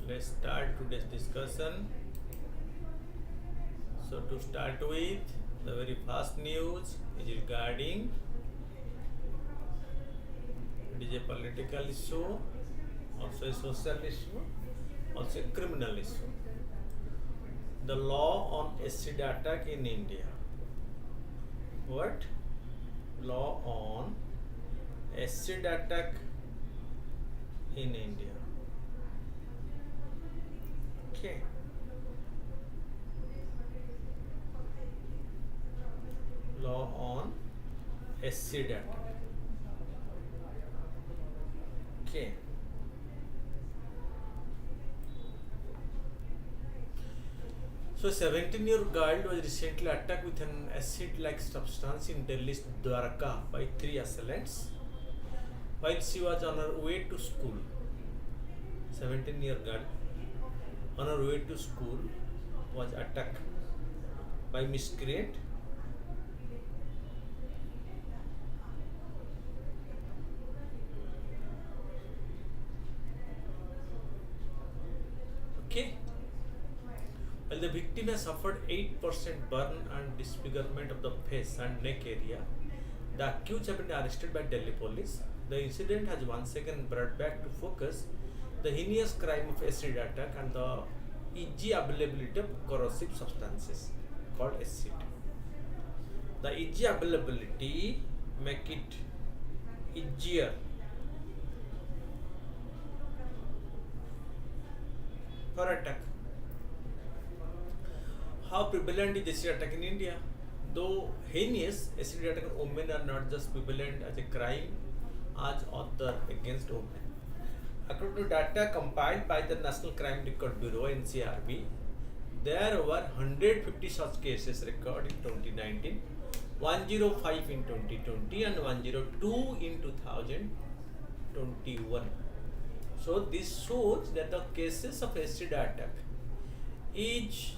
Let's start today's discussion. So to start with, the very first news is regarding it is a political issue, also a social issue, also a criminal issue. The law on acid attack in India. What? Law on acid attack in India. Okay. Law on acid attack. Okay. So 17-year-old girl was recently attacked with an acid-like substance in Delhi's Dwarka by three assailants while she was on her way to school. 17-year-old girl on her way to school was attacked by miscreant. Okay. While the victim has suffered 8% burn and disfigurement of the face and neck area, the accused have been arrested by Delhi police. The incident has once again brought back to focus the heinous crime of acid attack and the easy availability of corrosive substances called acid. The easy availability make it easier for attack. How prevalent is acid attack in India? Though heinous, acid attack on women are not just prevalent as a crime as other against women. According to data compiled by the National Crime Record Bureau (NCRB), there were 150 such cases recorded in 2019, 105 in 2020, and 102 in 2021. So this shows that the cases of acid attack is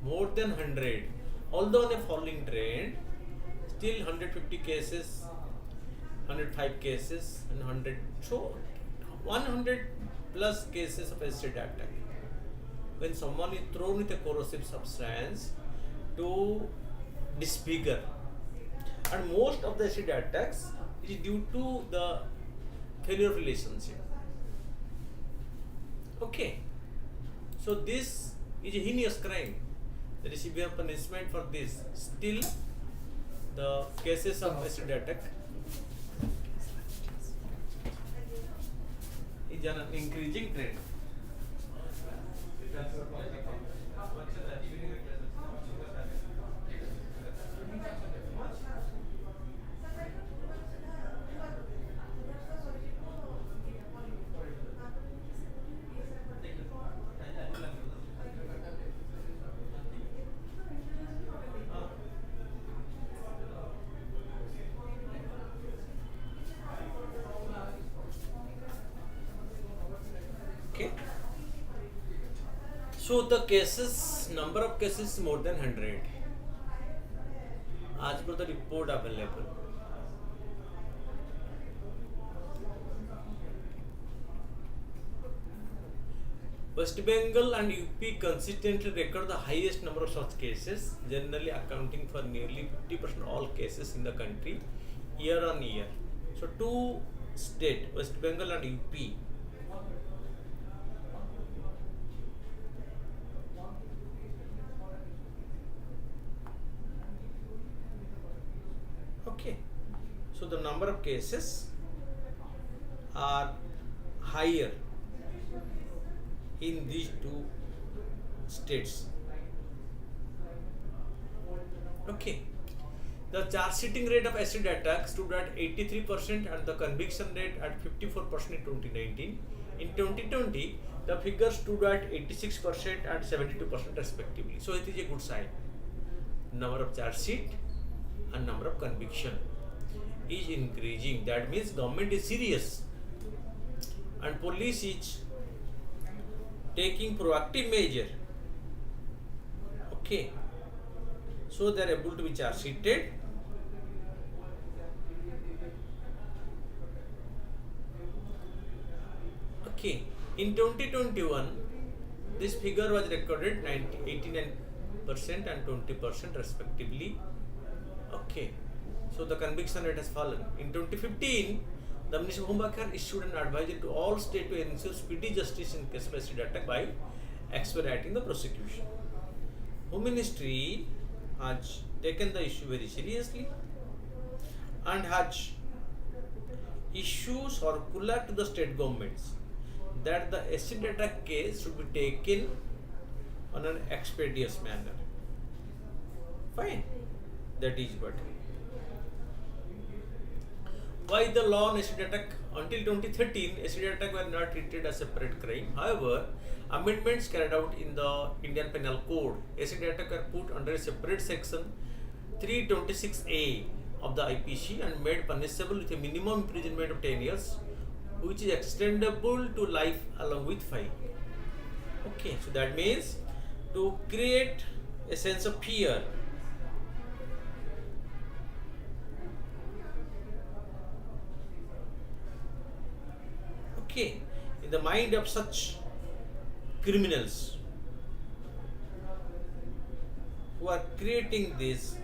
more than 100, although on a falling trend, still 150 cases, 105 cases, and 100. So 100 plus cases of acid attack. When someone is thrown with a corrosive substance to disfigure, and most of the acid attacks is due to the failure of relationship. Okay, so this is a heinous crime. There is severe punishment for this. Still, the cases of acid attack is an increasing trend. Okay. So the cases, number of cases is more than 100 as per the report available. West Bengal and UP consistently record the highest number of such cases, generally accounting for nearly 50% of all cases in the country year on year. So two states, West Bengal and UP, okay. So the number of cases are higher in these two states. Okay. The charge sheeting rate of acid attack stood at 83% and the conviction rate at 54% in 2019. In 2020, the figure stood at 86% and 72% respectively. So it is a good sign. Number of charge sheet and number of conviction is increasing. That means government is serious and police is taking proactive measure. Okay. So they are able to be charge sheeted. Okay. In 2021, This figure was recorded 89% and 20% respectively. Okay, so the conviction rate has fallen. In 2015, the Ministry of Home Affairs issued an advisory to all states to ensure speedy justice in case of acid attack by expediting the prosecution. Home Ministry has taken the issue very seriously and has issued circular to the state governments that the acid attack case should be taken on an expeditious manner. Fine, that is what. Why the law on acid attack? Until 2013, acid attack were not treated as a separate crime. However, amendments carried out in the Indian Penal Code, acid attack were put under a separate section 326A of the IPC and made punishable with a minimum imprisonment of 10 years, which is extendable to life along with fine. Okay, so that means to create a sense of fear. Okay, in the mind of such criminals who are creating this,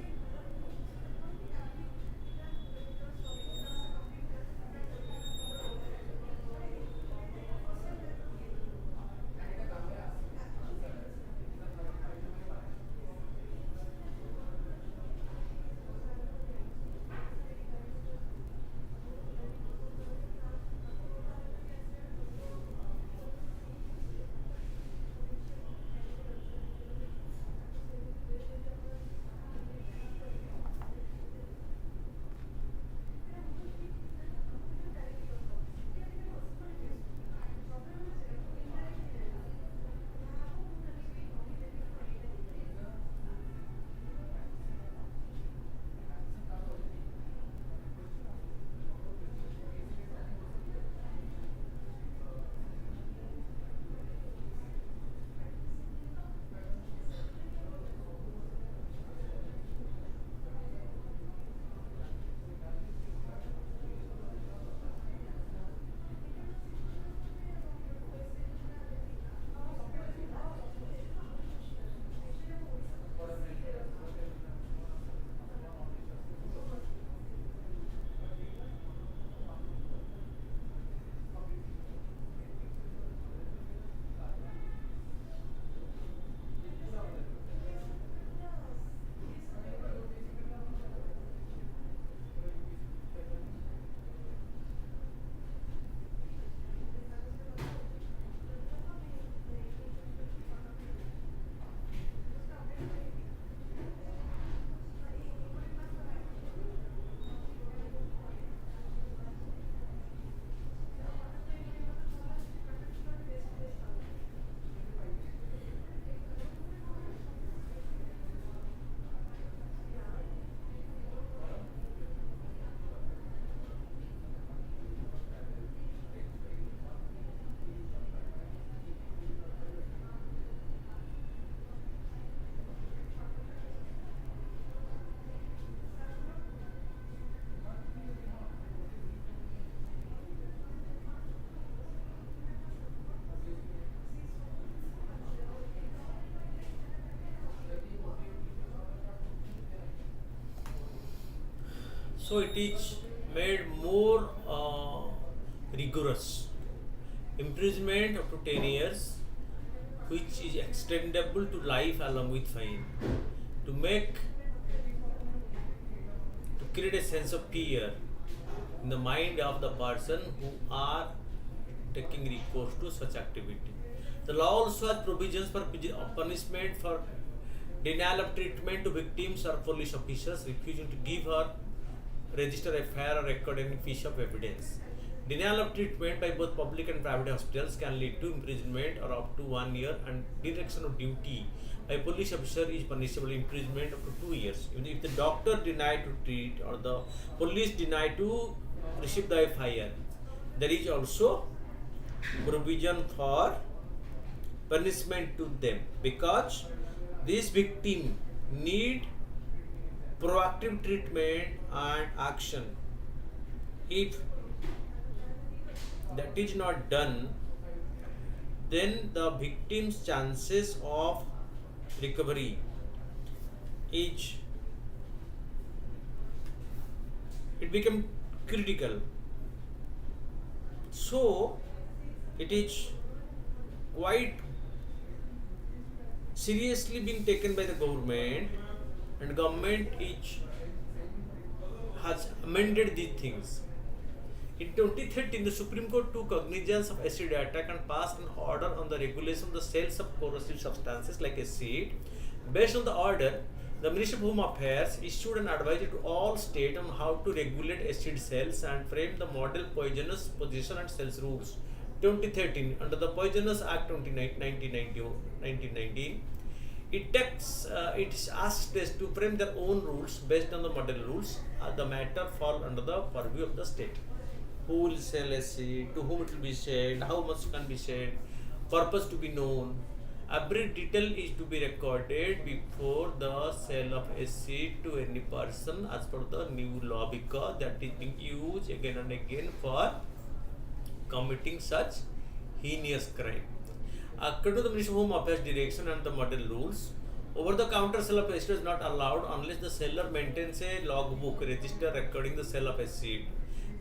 so it is made more rigorous. Imprisonment up to 10 years, which is extendable to life along with fine, to create a sense of fear in the mind of the person who are taking recourse to such activity. The law also has provisions for punishment for denial of treatment to victims or police officers refusing to give or register a FIR or record any piece of evidence. Denial of treatment by both public and private hospitals can lead to imprisonment or up to 1 year, and dereliction of duty by police officer is punishable imprisonment up to 2 years. Even if the doctor denied to treat or the police denied to receive the FIR, there is also provision for punishment to them, because this victim need proactive treatment and action. If that is not done, then the victim's chances of recovery is it become critical. So it is quite seriously being taken by the government, and government is has amended these things. In 2013, the Supreme Court took cognizance of acid attack and passed an order on the regulation of the sales of corrosive substances like acid. Based on the order, the Ministry of Home Affairs issued an advisory to all states on how to regulate acid sales and frame the model poisonous possession and sales rules. 2013, under the Poisonous Act 1919, it asks states to frame their own rules based on the model rules. The matter fall under the purview of the state. Who will sell acid, to whom it will be sold, how much can be sold, purpose to be known. Every detail is to be recorded before the sale of acid to any person as per the new law, because that is being used again and again for committing such heinous crime. According to the Ministry of Home Affairs direction and the model rules, over-the-counter sale of acid is not allowed unless the seller maintains a logbook register recording the sale of acid.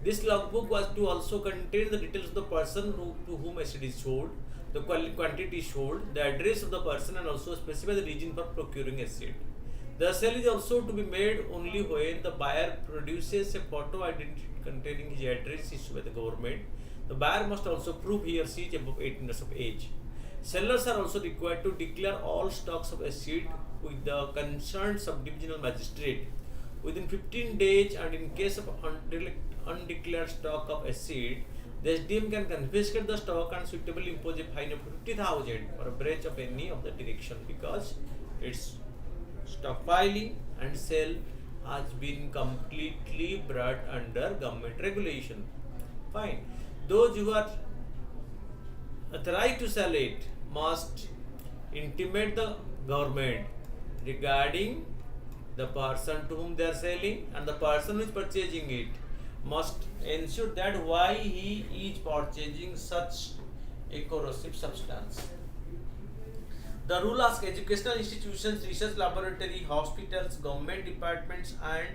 This logbook was to also contain the details of the person to whom acid is sold, the quantity sold, the address of the person, and also specify the region for procuring acid. The sale is also to be made only when the buyer produces a photo identity containing his address issued by the government. The buyer must also prove he or she is above 18 years of age. Sellers are also required to declare all stocks of acid with the concerned subdivisional magistrate within 15 days, and in case of undeclared stock of acid, the SDM can confiscate the stock and suitably impose a fine of 50,000 for a breach of any of the direction, because its stockpiling and sale has been completely brought under government regulation. Fine. Those who are authorized to sell it must intimate the government regarding the person to whom they are selling, and the person who is purchasing it must ensure that why he is purchasing such a corrosive substance. The rule asks educational institutions, research laboratory, hospitals, government departments, and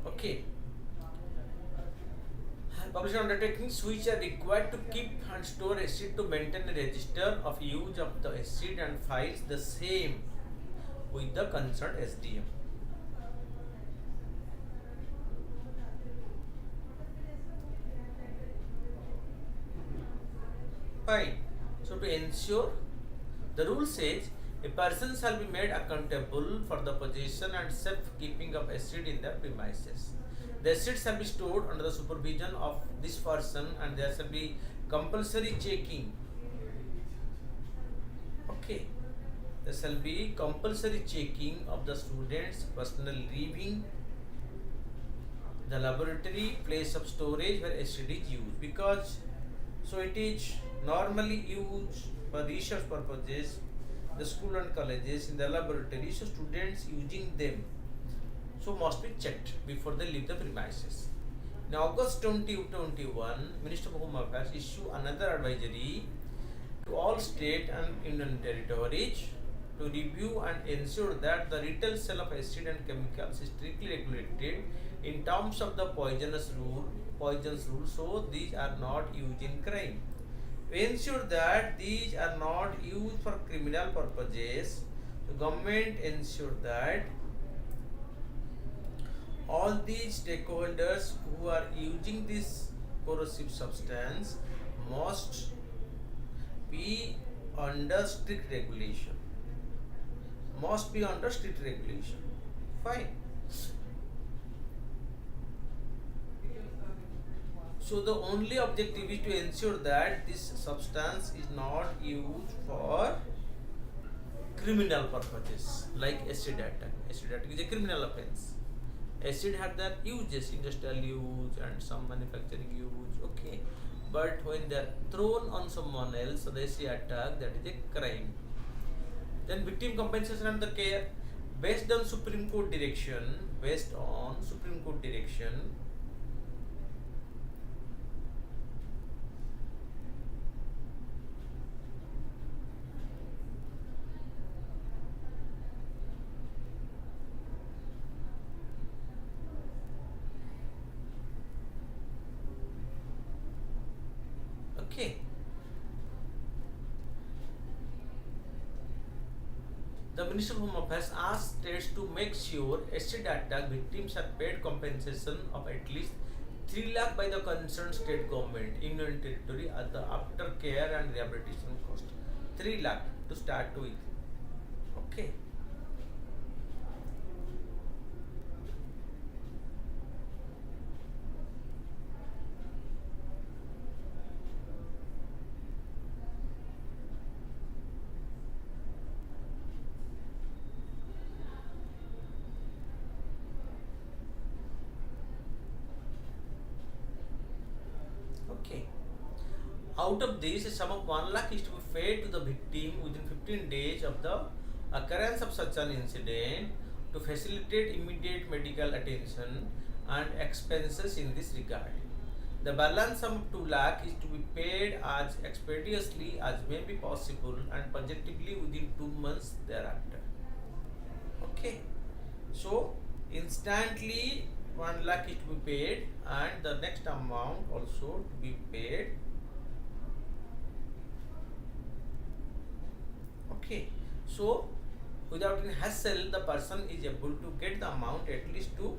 okay, publishing undertakings which are required to keep and store acid to maintain a register of use of the acid and files the same with the concerned SDM. Fine. So to ensure, the rule says a person shall be made accountable for the possession and safekeeping of acid in their premises. The acid shall be stored under the supervision of this person, and there shall be compulsory checking. Okay. There shall be compulsory checking of the students' personal leaving the laboratory place of storage where acid is used, because so it is normally used for research purposes, the school and colleges in the laboratory, so students using them so must be checked before they leave the premises. In August 2021, Minister of Home Affairs issued another advisory to all state and union territories to review and ensure that the retail sale of acid and chemicals is strictly regulated in terms of the poisons rule, so these are not used in crime. To ensure that these are not used for criminal purposes, the government ensure that all these stakeholders who are using this corrosive substance must be under strict regulation. Must be under strict regulation. Fine. So the only objective is to ensure that this substance is not used for criminal purposes like acid attack. Acid attack is a criminal offense. Acid had their uses, industrial use and some manufacturing use, okay. But when they are thrown on someone else, so they say attack, that is a crime. Then victim compensation and the care, based on Supreme Court direction, based on Supreme Court direction, okay. The Minister of Home Affairs asked states to make sure acid attack victims are paid compensation of at least 3 lakh by the concerned state government, Union Territory at the aftercare and rehabilitation cost. 3 lakh to start with. Okay. Okay. Out of this, a sum of 1 lakh is to be paid to the victim within 15 days of the occurrence of such an incident to facilitate immediate medical attention and expenses in this regard. The balance sum of 2 lakh is to be paid as expeditiously as may be possible and positively within 2 months thereafter. Okay. So, instantly 1 lakh is to be paid and the next amount also to be paid. Okay. So, without any hassle, the person is able to get the amount at least to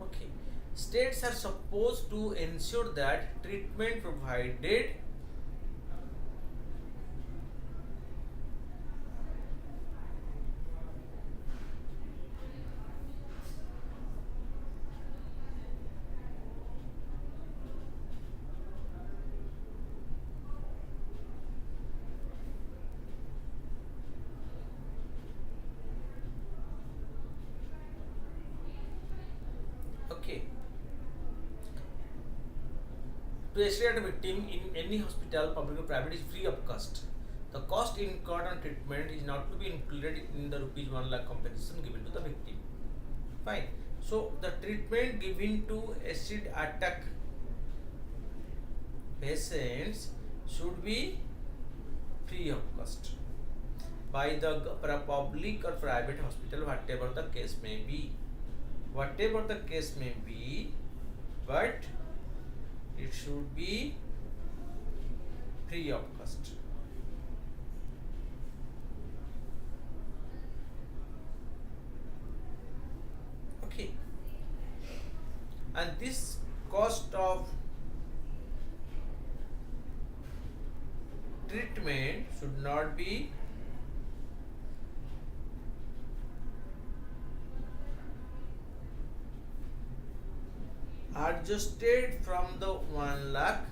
okay. States are supposed to ensure that treatment provided okay. To assist a victim in any hospital, public or private, is free of cost. The cost incurred on treatment is not to be included in the rupees 1 lakh compensation given to the victim. Fine. So the treatment given to acid attack patients should be free of cost by the public or private hospital, whatever the case may be. Whatever the case may be, but it should be free of cost. Okay. And this cost of treatment should not be adjusted from the 1 lakh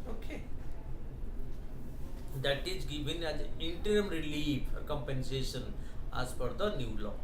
okay, that is given as interim relief or compensation as per the new law.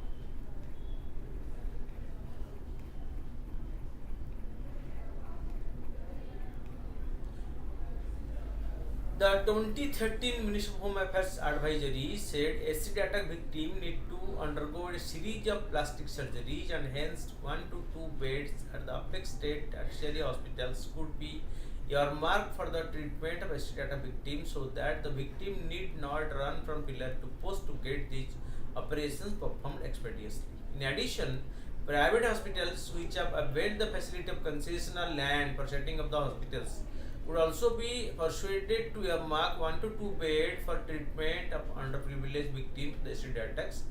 The 2013 Ministry of Home Affairs advisory said acid attack victim need to undergo a series of plastic surgeries and hence 1 to 2 beds at the Apex State Tertiary Hospitals could be earmarked for the treatment of acid attack victims so that the victim need not run from pillar to post to get these operations performed expeditiously. In addition, private hospitals which have availed the facility of concessional land for setting up the hospitals would also be persuaded to earmark 1 to 2 bed for treatment of underprivileged victims of acid attacks,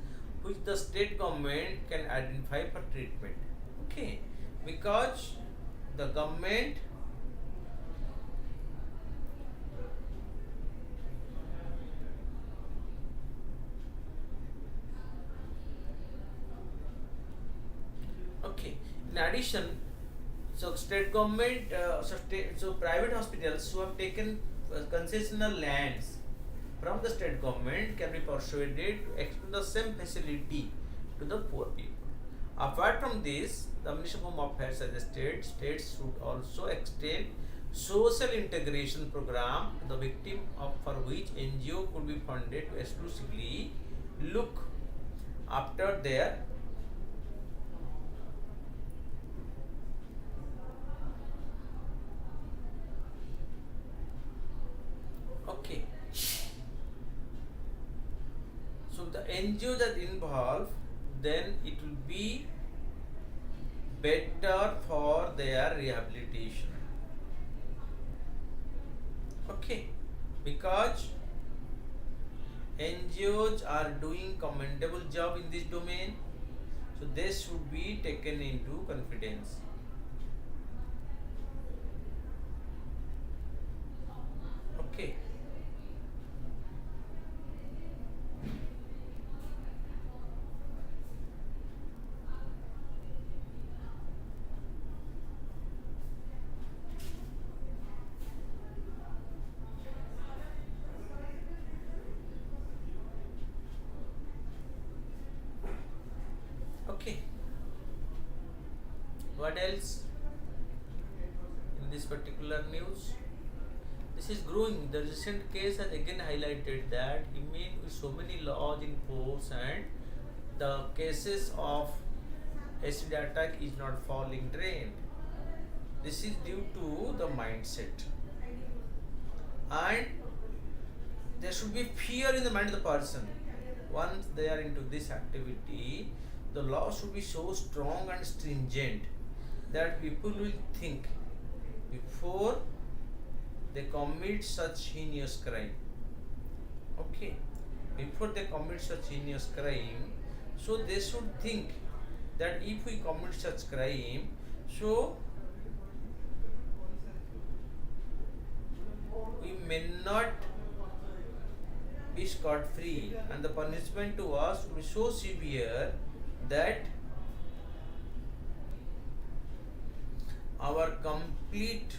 which the state government can identify for treatment. Okay, because the government In addition, so state government, so private hospitals who have taken concessional lands from the state government can be persuaded to extend the same facility to the poor people. Apart from this, the Ministry of Home Affairs suggested states should also extend social integration program to the victim of for which NGO could be funded to exclusively look after their okay. So the NGO that involved, then it will be better for their rehabilitation. Okay, because NGOs are doing commendable job in this domain, so this should be taken into confidence. Okay. Okay. What else in this particular news? This is growing. The recent case has again highlighted that even with so many laws in force and the cases of acid attack is not falling drained. This is due to the mindset. And there should be fear in the mind of the person. Once they are into this activity, the law should be so strong and stringent that people will think before they commit such heinous crime. Okay, before they commit such heinous crime, so they should think that if we commit such crime, so we may not be scot free, and the punishment to us will be so severe that our complete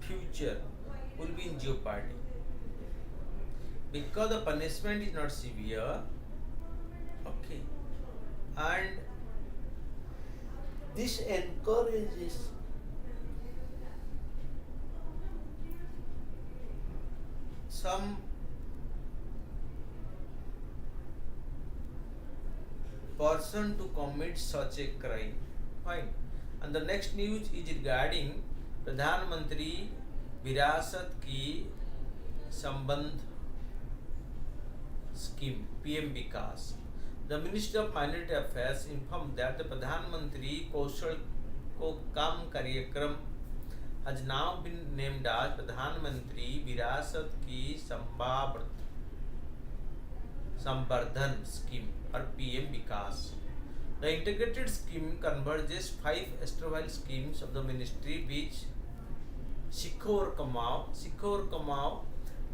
future will be in jeopardy, because the punishment is not severe. Okay, and this encourages some person to commit such a crime. Fine. And the next news is regarding प्रधानमंत्री विरासत की संबंध scheme PM Vikas. The Ministry of Minority Affairs informed that the Pradhan Mantri Kaushal Kam Karyakram has now been named as Pradhan Mantri Virasat Ki Sambardhan Scheme or PM Vikas. The integrated scheme converges 5 erstwhile schemes of the ministry which Sikho aur Kamao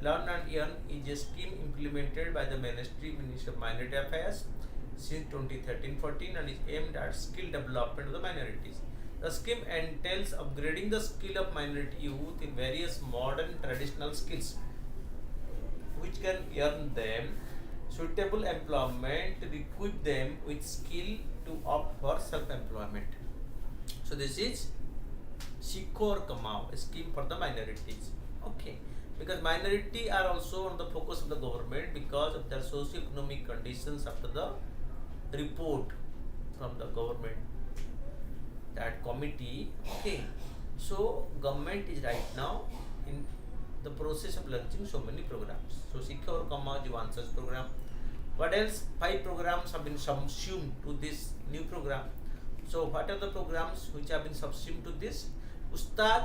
Learn and Earn is a scheme implemented by the Ministry of Minority Affairs since 2013-14 and is aimed at skill development of the minorities. The scheme entails upgrading the skill of minority youth in various modern traditional skills which can earn them suitable employment to equip them with skill to opt for self-employment. So this is Sikho aur Kamao, a scheme for the minorities. Okay, because minority are also on the focus of the government because of their socio-economic conditions after the report from the government, that committee. Okay, so government is right now in the process of launching so many programs. So Sikho aur Kamao is one such program. What else? 5 programs have been subsumed to this new program. So what are the programs which have been subsumed to this? Ustad,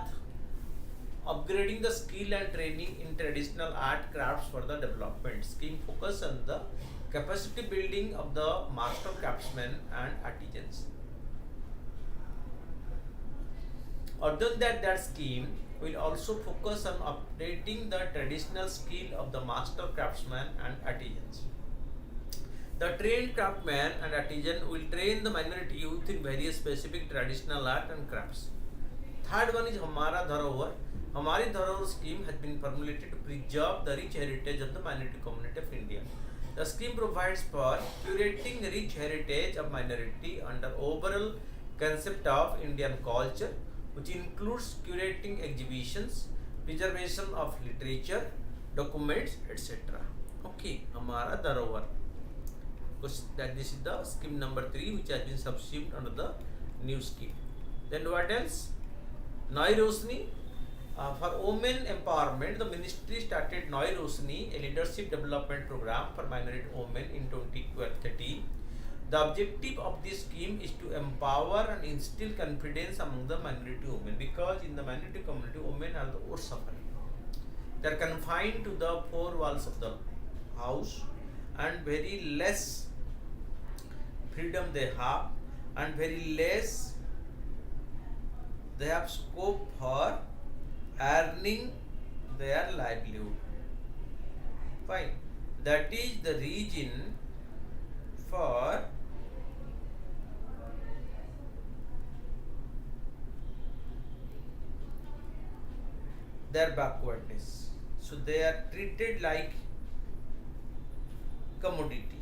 upgrading the skill and training in traditional art crafts for the development. Scheme focus on the capacity building of the master craftsmen and artisans. Other than that scheme will also focus on updating the traditional skill of the master craftsmen and artisans. The trained craftsman and artisan will train the minority youth in various specific traditional art and crafts. Third one is Hamara Dharovar. Hamari Dharovar scheme has been formulated to preserve the rich heritage of the minority community of India. The scheme provides for curating rich heritage of minority under overall concept of Indian culture, which includes curating exhibitions, preservation of literature, documents, etc. Okay, Hamara Dharovar. That this is the scheme number 3, which has been subsumed under the new scheme. Then what else? Nai Rosni. For women empowerment, the ministry started Nai Rosni, a leadership development program for minority women in 2013. The objective of this scheme is to empower and instill confidence among the minority women, because in the minority community, women are the worst suffering. They are confined to the four walls of the house, and very less freedom they have, and very less they have scope for earning their livelihood. Fine. That is the reason for their backwardness. So they are treated like commodity.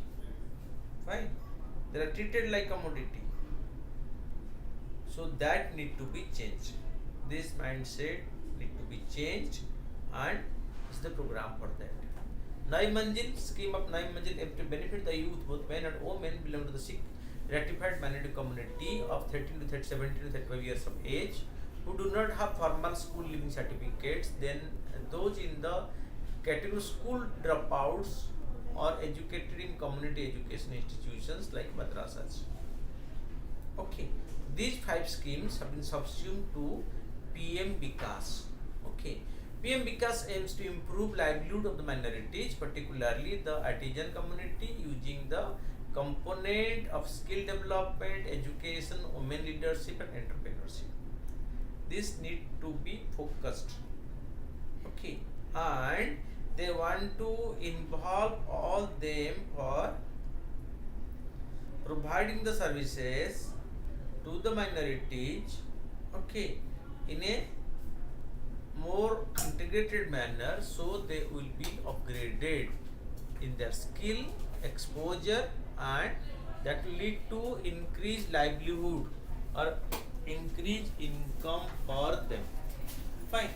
Fine. They are treated like commodity. So that need to be changed. This mindset need to be changed, and is the program for that. Nai Manjil scheme of Nai Manjil aim to benefit the youth, both men and women, belong to the Sikh ratified minority community of 13 to 30, 17 to 35 years of age, who do not have formal school leaving certificates. Then those in the category school dropouts or educated in community education institutions like madrasas. Okay, these 5 schemes have been subsumed to PM Vikas. Okay, PM Vikas aims to improve livelihood of the minorities, particularly the artisan community, using the component of skill development, education, women leadership, and entrepreneurship. This need to be focused. Okay, and they want to involve all them for providing the services to the minorities, okay, in a more integrated manner, so they will be upgraded in their skill, exposure, and that will lead to increased livelihood or increased income for them. Fine.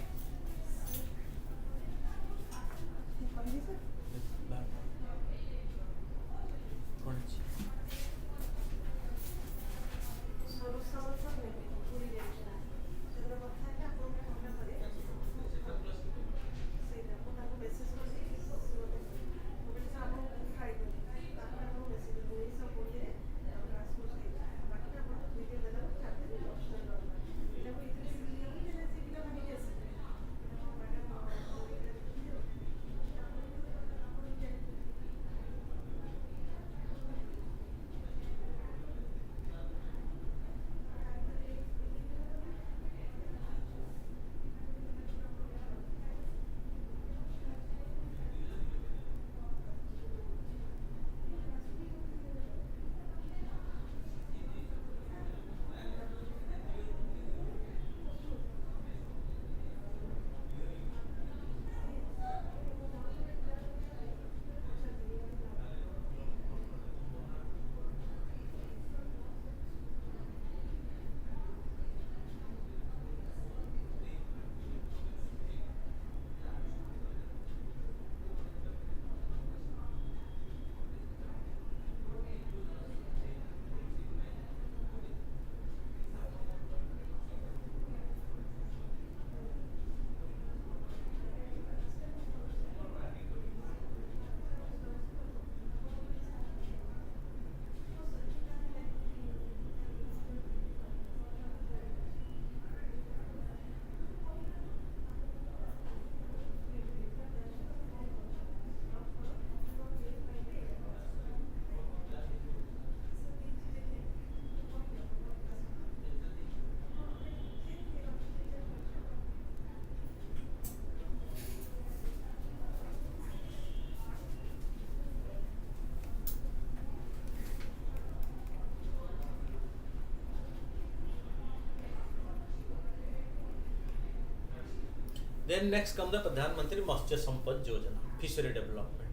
Then next comes the Pradhan Mantri Matsya Sampad Yojana, Fishery Development.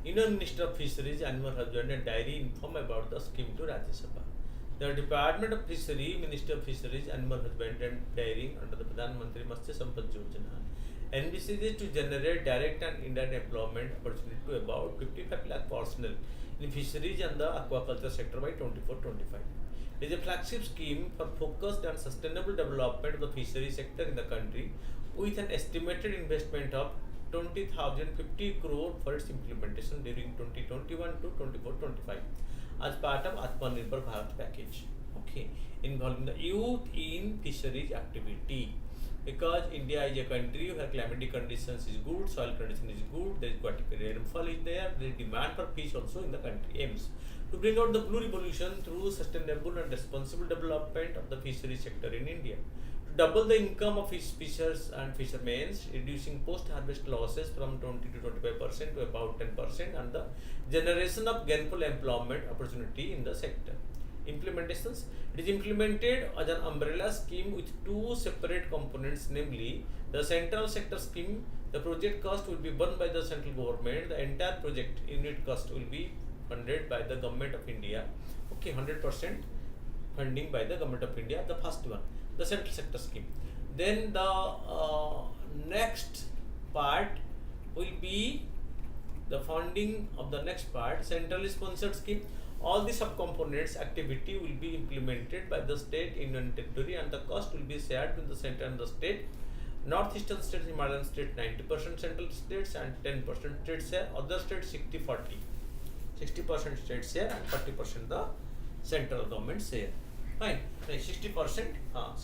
Union Minister of Fisheries, Animal Husbandry and Dairy informed about the scheme to Rajya Sabha. The Department of Fishery, Minister of Fisheries, Animal Husbandry and Dairy under the Pradhan Mantri Matsya Sampad Yojana envisages to generate direct and indirect employment opportunity to about 55 lakh personnel in fisheries and the aquaculture sector by 24-25. It is a flagship scheme for focused and sustainable development of the fishery sector in the country with an estimated investment of 20,050 crore for its implementation during 2021 to 24-25 as part of Atmanirbhar Bharat package. Okay, involving the youth in fisheries activity. Because India is a country where climatic conditions is good, soil condition is good, there is aquatic rainfall is there is demand for fish also in the country. Aims to bring out the blue revolution through sustainable and responsible development of the fishery sector in India. To double the income of fish fishers and fishermen, reducing post-harvest losses from 20 to 25% to about 10%, and the generation of gainful employment opportunity in the sector. Implementations. It is implemented as an umbrella scheme with two separate components, namely the central sector scheme. The project cost will be borne by the central government. The entire project unit cost will be funded by the government of India. Okay, 100% funding by the government of India. The first one, the central sector scheme. Then the next part will be the funding of the next part, centrally sponsored scheme. All the subcomponents activity will be implemented by the state, union territory, and the cost will be shared with the center and the state. Northeastern states, Himalayan state 90% central states and 10% state share. Other states 60-40. 60% state share and 40% the central government share. Fine. Like 60%, 60%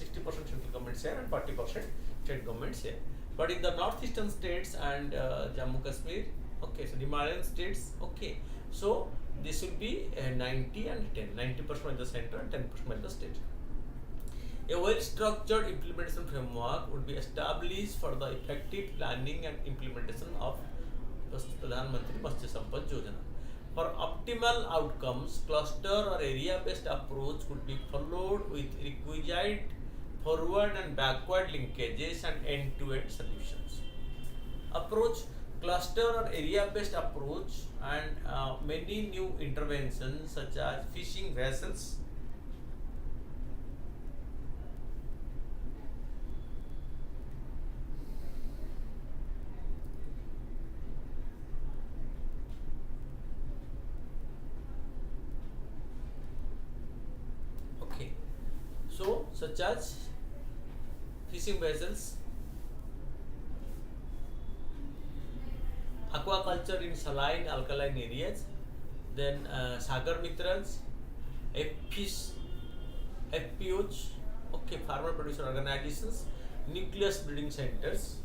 central government share and 40% state government share. But in the northeastern states and Jammu Kashmir, okay, so Himalayan states, okay, so this will be 90 and 10, 90% by the center and 10% by the state. A well-structured implementation framework would be established for the effective planning and implementation of Pradhan Mantri Matsya Sampad Yojana. For optimal outcomes, cluster or area-based approach could be followed with requisite forward and backward linkages and end-to-end solutions. Approach: cluster or area-based approach and many new interventions such as fishing vessels, okay, so such as fishing vessels, aquaculture in saline alkaline areas, then Sagar Mitras, FPOs, okay, farmer producer organizations, nucleus breeding centers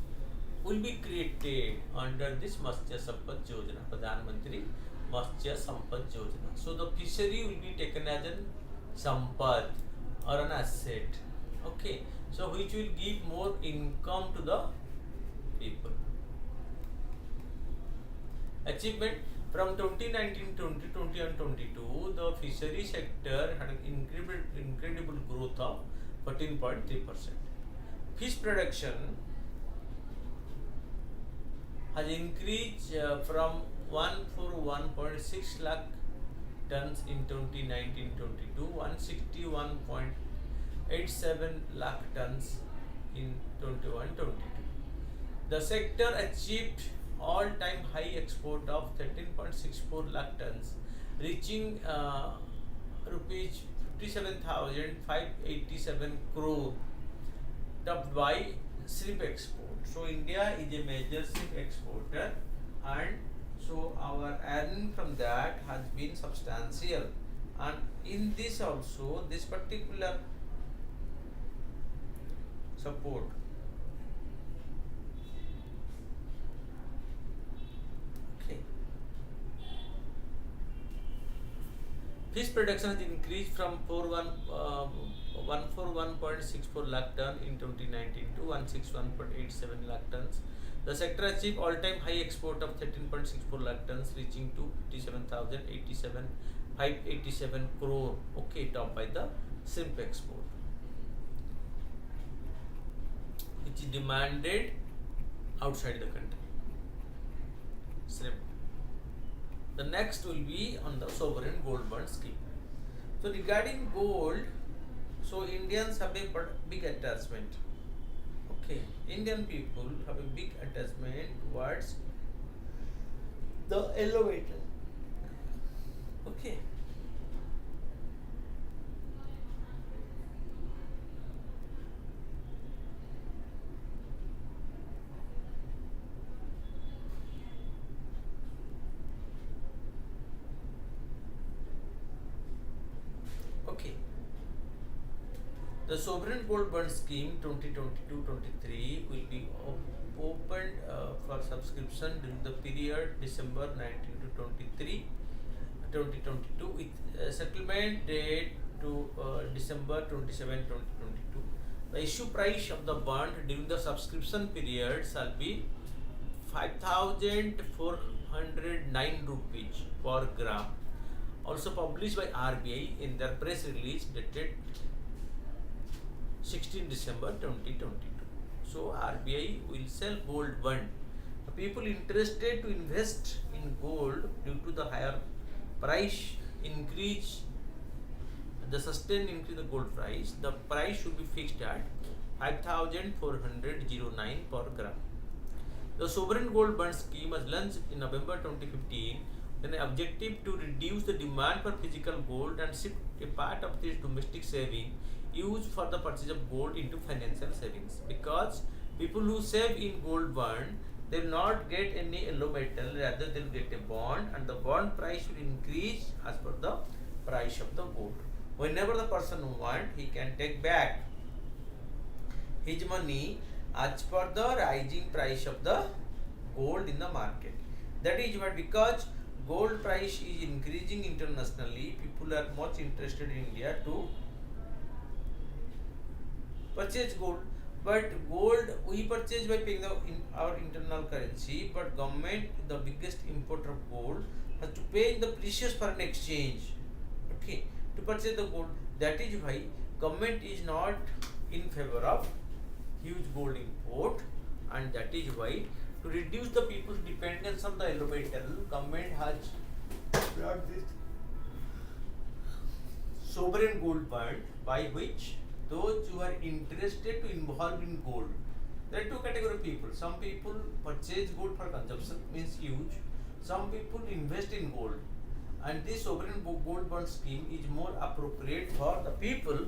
will be created under this Matsya Sampad Yojana, Pradhan Mantri Matsya Sampad Yojana. So the fishery will be taken as an sampad or an asset, okay, so which will give more income to the people. Achievement: from 2019, 2020 and 22, the fishery sector had an incredible growth of 14.3%. Fish production has increased from 141.6 lakh tons in 2019-22 to 161.87 lakh tons in 21-22. The sector achieved all-time high export of 13.64 lakh tons, reaching rupees 57,587 crore, topped by shrimp export. So India is a major shrimp exporter, and so our earning from that has been substantial. And in this also, this particular support, okay, fish production has increased from 141.64 lakh ton in 2019 to 161.87 lakh tons. The sector achieved all-time high export of 13.64 lakh tons, reaching to 57,587 crore. Okay, topped by the shrimp export, which is demanded outside the country. The next will be on the sovereign gold bond scheme. So regarding gold, so Indians have a big attachment. Okay, Indian people have a big attachment towards the elevator. Okay. Okay. The sovereign gold bond scheme 2022-23 will be opened for subscription during the period December 19 to 23, 2022 with settlement date to December 27, 2022. The issue price of the bond during the subscription period shall be 5,409 rupees per gram. Also published by RBI in their press release dated 16 December 2022. So RBI will sell gold bond. The people interested to invest in gold due to the higher price increase, the sustained increase in the gold price, the price should be fixed at 5,409 per gram. The sovereign gold bond scheme was launched in November 2015 with an objective to reduce the demand for physical gold and shift a part of this domestic saving used for the purchase of gold into financial savings. Because people who save in gold bond, they will not get any yellow metal, rather they will get a bond, and the bond price will increase as per the price of the gold. Whenever the person wants, he can take back his money as per the rising price of the gold in the market. That is what, because gold price is increasing internationally, people are much interested in India to purchase gold. But gold we purchase by paying our internal currency, but government, the biggest importer of gold, has to pay the precious foreign exchange, okay, to purchase the gold. That is why government is not in favor of huge gold import, and that is why to reduce the people's dependence on the yellow metal, government has brought this sovereign gold bond, by which those who are interested to involve in gold, there are two category of people. Some people purchase gold for consumption, means use. Some people invest in gold, and this sovereign gold bond scheme is more appropriate for the people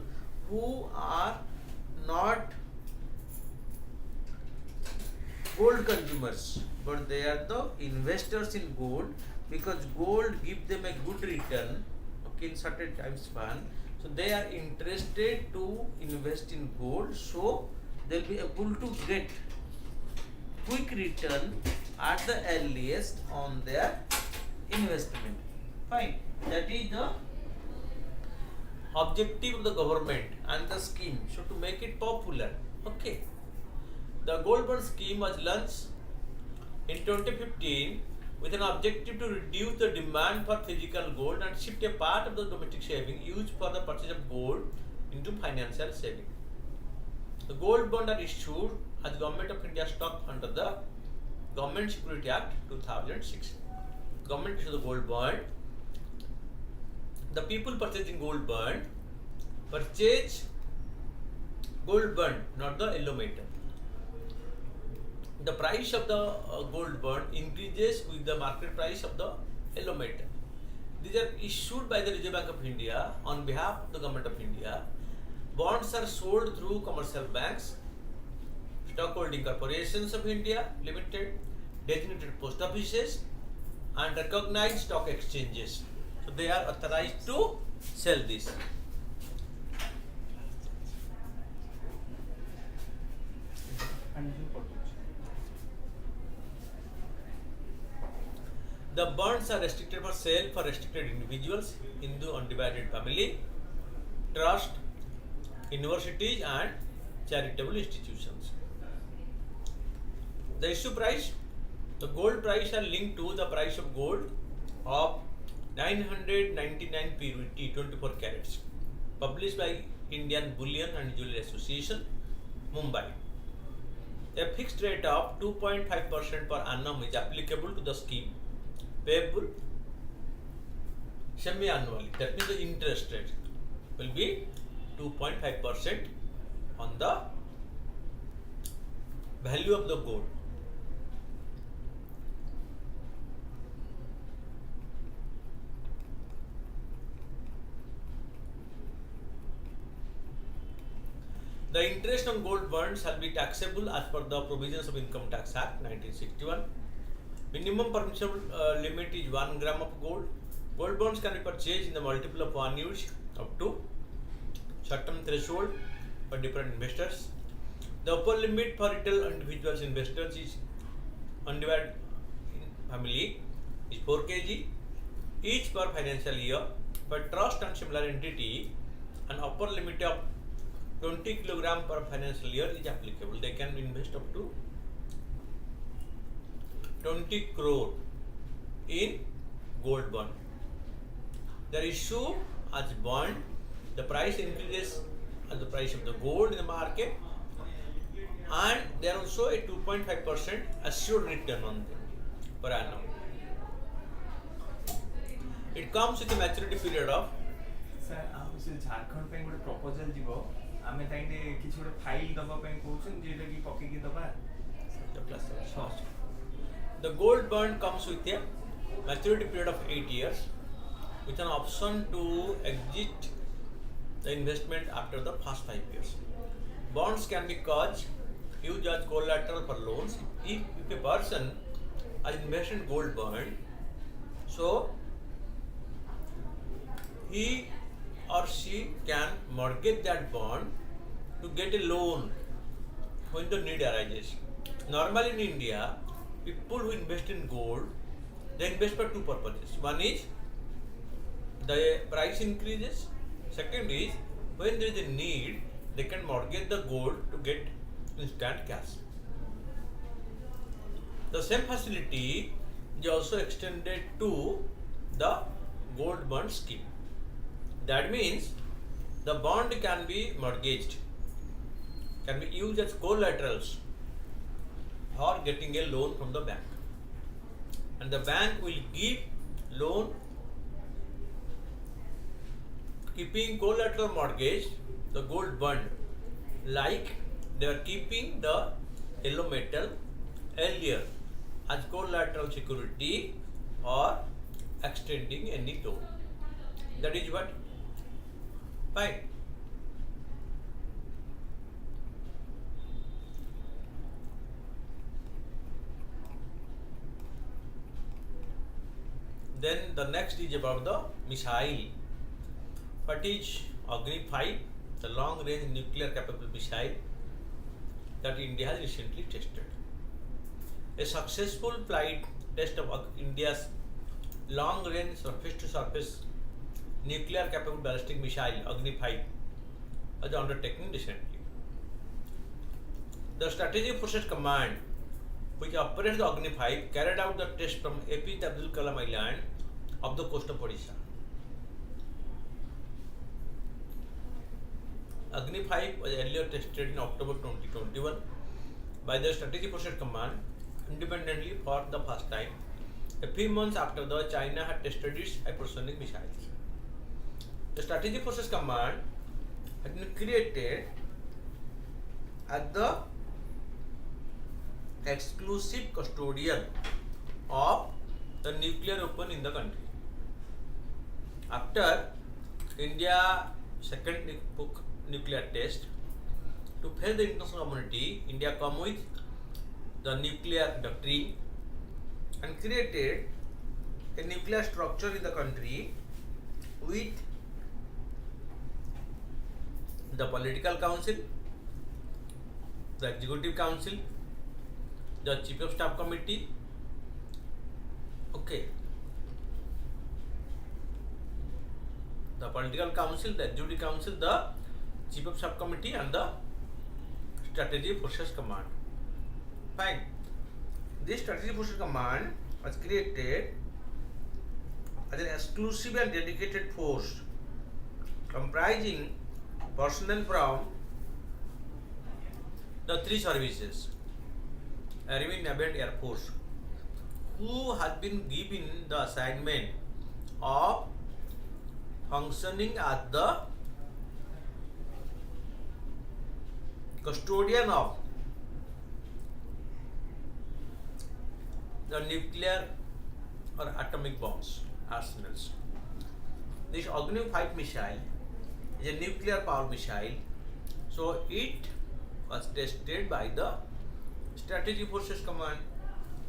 who are not gold consumers, but they are the investors in gold, because gold gives them a good return, okay, in certain time span. So they are interested to invest in gold, so they'll be able to get quick return at the earliest on their investment. Fine. That is the objective of the government and the scheme. So to make it popular, okay. The gold bond scheme was launched in 2015 with an objective to reduce the demand for physical gold and shift a part of the domestic saving used for the purchase of gold into financial saving. The gold bond are issued as Government of India stock under the Government Security Act 2006. Government issues the gold bond. The people purchasing gold bond purchase gold bond, not the yellow metal. The price of the gold bond increases with the market price of the yellow metal. These are issued by the Reserve Bank of India on behalf of the Government of India. Bonds are sold through commercial banks, stockholding corporations of India Limited, designated post offices, and recognized stock exchanges. So they are authorized to sell this. The bonds are restricted for sale for restricted individuals, Hindu undivided family, trust, universities, and charitable institutions. The issue price, the gold price are linked to the price of gold of 999 purity 24 carats, published by Indian Bullion and Jewelry Association, Mumbai. A fixed rate of 2.5% per annum is applicable to the scheme, payable semi-annually. That means the interest rate will be 2.5% on the value of the gold. The interest on gold bonds shall be taxable as per the provisions of Income Tax Act 1961. Minimum permissible limit is 1 gram of gold. Gold bonds can be purchased in the multiple of 1 use up to certain threshold for different investors. The upper limit for retail individuals investors is undivided family is 4 kg each per financial year. For trust and similar entity, an upper limit of 20 kg per financial year is applicable. They can invest up to 20 crore in gold bond. They are issued as bond. The price increases as the price of the gold in the market, and there are also a 2.5% assured return on them per annum. It comes with a maturity period of sir हम से झारखंड पे गोटे proposal जीवो आमे ताइने किछ गोटे file दबा पे कहउछन जेटा की पके की दबा the gold bond comes with a maturity period of 8 years with an option to exit the investment after the first 5 years. Bonds can be used as collateral for loans. If a person has invested in gold bond, so he or she can mortgage that bond to get a loan when the need arises. Normally in India, people who invest in gold, they invest for two purposes. One is the price increases. Second is when there is a need, they can mortgage the gold to get instant cash. The same facility is also extended to the gold bond scheme. That means the bond can be mortgaged, can be used as collaterals for getting a loan from the bank. And the bank will give loan keeping collateral mortgage the gold bond, like they are keeping the yellow metal earlier as collateral security or extending any loan. That is what? Fine. Then the next is about the missile. What is Agni 5, the long range nuclear capable missile that India has recently tested. A successful flight test of India's long range surface to surface nuclear capable ballistic missile Agni 5 was undertaken recently. The Strategic Forces Command, which operates the Agni 5, carried out the test from APJ Abdul Kalam Island of the coast of Odisha. Agni 5 was earlier tested in October 2021 by the Strategic Forces Command independently for the first time, a few months after the China had tested its hypersonic missiles. The Strategic Forces Command had been created as the exclusive custodian of the nuclear weapon in the country. After India's second nuclear test, to face the international community, India came with the nuclear doctrine and created a nuclear structure in the country with the political council, the executive council, the chief of staff committee, okay, the political council, the executive council, the chief of staff committee, and the strategic forces command. Fine. This strategic forces command was created as an exclusive and dedicated force comprising personnel from the three services: Arabian Navy and Air Force, who has been given the assignment of functioning as the custodian of the nuclear or atomic bombs arsenals. This Agni 5 missile is a nuclear power missile, so it was tested by the Strategic Forces Command,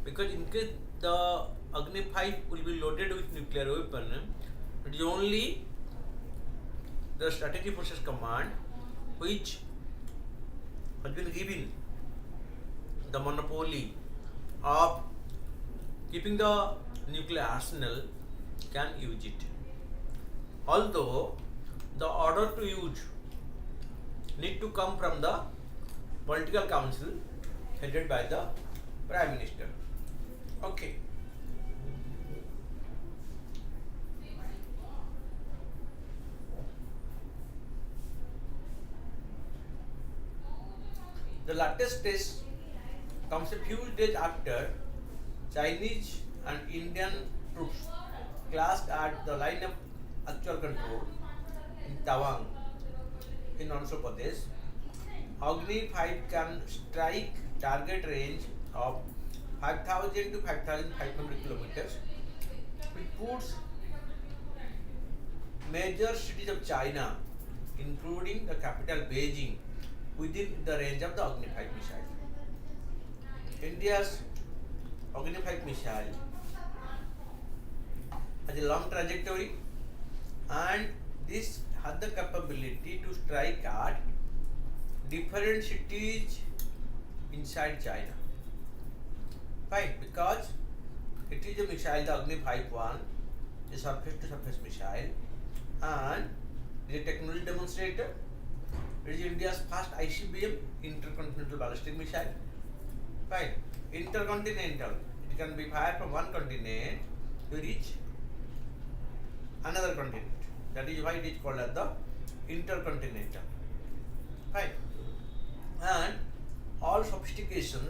because in case the Agni 5 will be loaded with nuclear weapon, it is only the Strategic Forces Command which has been given the monopoly of keeping the nuclear arsenal can use it. Although the order to use need to come from the political council headed by the Prime Minister. Okay. The latest test comes a few days after Chinese and Indian troops clashed at the line of actual control in Tawang in Arunachal Pradesh. Agni 5 can strike target range of 5,000 to 5,500 kilometers, which puts major cities of China, including the capital Beijing, within the range of the Agni 5 missile. India's Agni 5 missile has a long trajectory, and this has the capability to strike at different cities inside China. Fine, because it is a missile, the Agni 5-1, a surface-to-surface missile, and it is a technology demonstrator. It is India's first ICBM, intercontinental ballistic missile. Fine, intercontinental. It can be fired from one continent to reach another continent. That is why it is called as the intercontinental. Fine. And all sophistication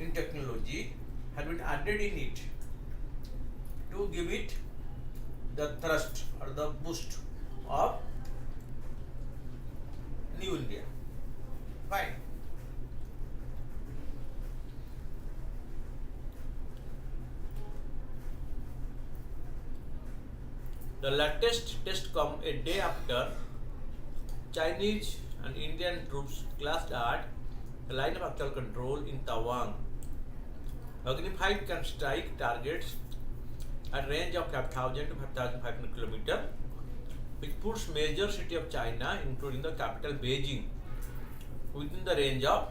in technology had been added in it to give it the thrust or the boost of New India. Fine. The latest test come a day after Chinese and Indian troops clashed at the line of actual control in Tawang. Agni 5 can strike targets at range of 5,000 to 5,500 km, which puts major city of China, including the capital Beijing, within the range of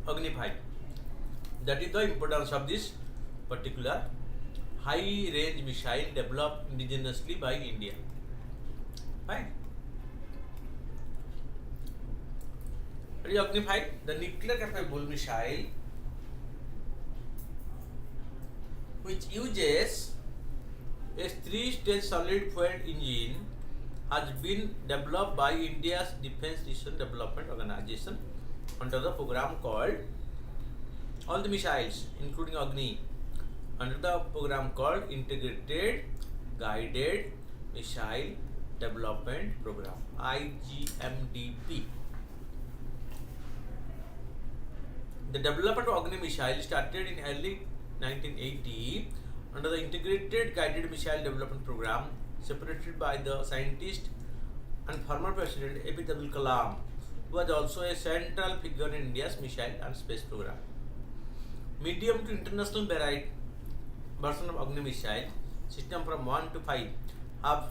Agni 5. That is the importance of this particular high-range missile developed indigenously by India. Fine. It is Agni 5, the nuclear capable missile which uses a 3-stage solid fuel engine, has been developed by India's Defence Research Development Organization under the program called, all the missiles including Agni, under the program called Integrated Guided Missile Development Program, IGMDP. The development of Agni missile started in early 1980 under the Integrated Guided Missile Development Program, separated by the scientist and former President APJ Abdul Kalam, who was also a central figure in India's missile and space program. Medium to international version of Agni missile system from 1 to 5 have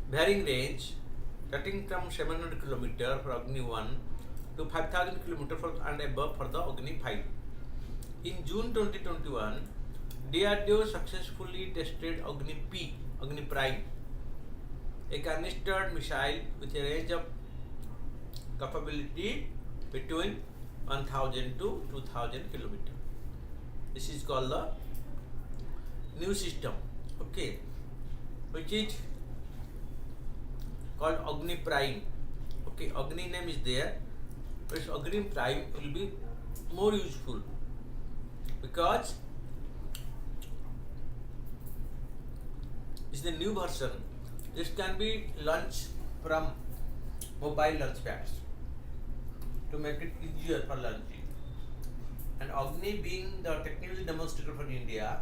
varying range, starting from 700 km for Agni 1 to 5,000 km and above for the Agni 5. In June 2021, DRDO successfully tested Agni P, Agni Prime, a canistered missile with a range of capability between 1,000 to 2,000 km. This is called the new system, okay, which is called Agni Prime. Okay, Agni name is there, its Agni Prime will be more useful because it's the new version. This can be launched from mobile launch pads to make it easier for launching. And Agni being the technical demonstrator for India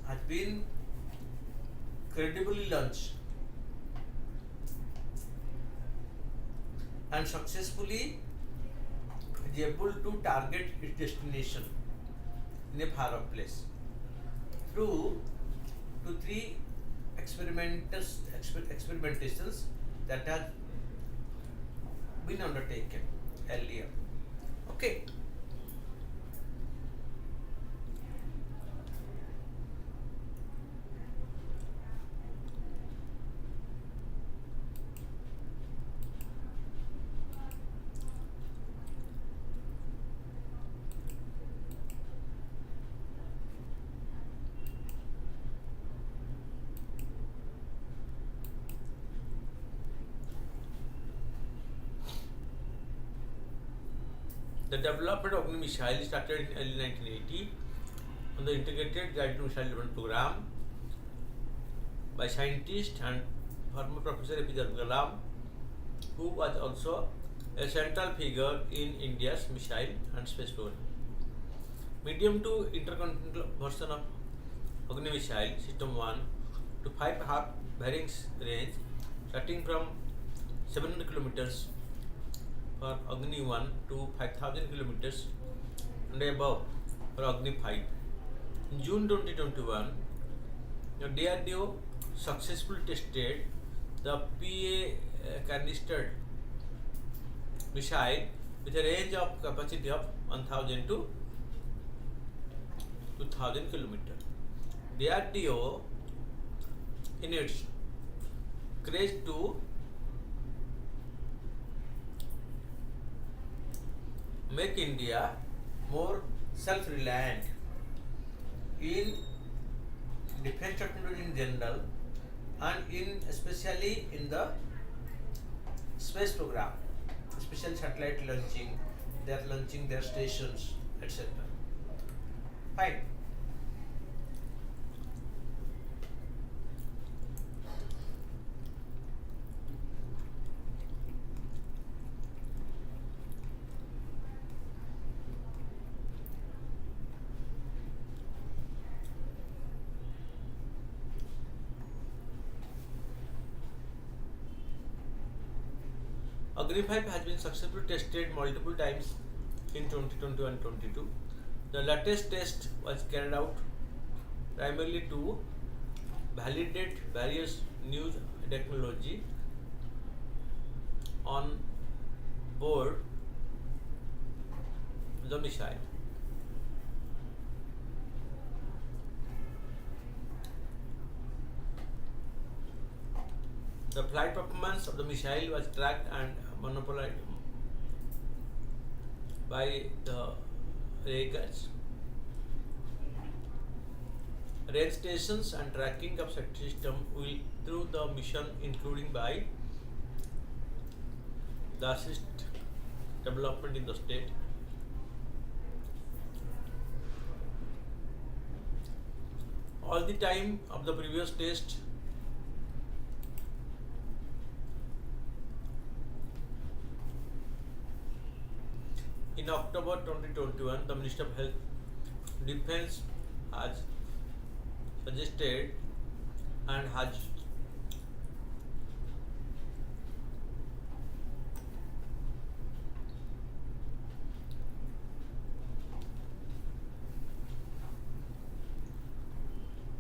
has been credibly launched and successfully is able to target its destination in a far off place through 2-3 experimentations that have been undertaken earlier. Okay. The development of Agni missile started in early 1980 on the Integrated Guided Missile Development Program by scientist and former Professor APJ Abdul Kalam, who was also a central figure in India's missile and space program. Medium to intercontinental version of Agni missile system 1 to 5 half varying range starting from 700 kilometers for Agni 1 to 5000 kilometers and above for Agni 5. In June 2021, the DRDO successfully tested the PA canistered missile with a range of capacity of 1000 to 2000 kilometers. DRDO in its quest to make India more self-reliant in defense technology in general and in especially in the space program, especially satellite launching, they are launching their stations, etc. Fine. Agni 5 has been successfully tested multiple times in 2021-22. The latest test was carried out primarily to validate various new technology on board the missile. The flight performance of the missile was tracked and monopolized by the Rayguns. Range stations and tracking of such system will through the mission, including by the assist development in the state. All the time of the previous test, in October 2021, the Minister of Health Defense has suggested and has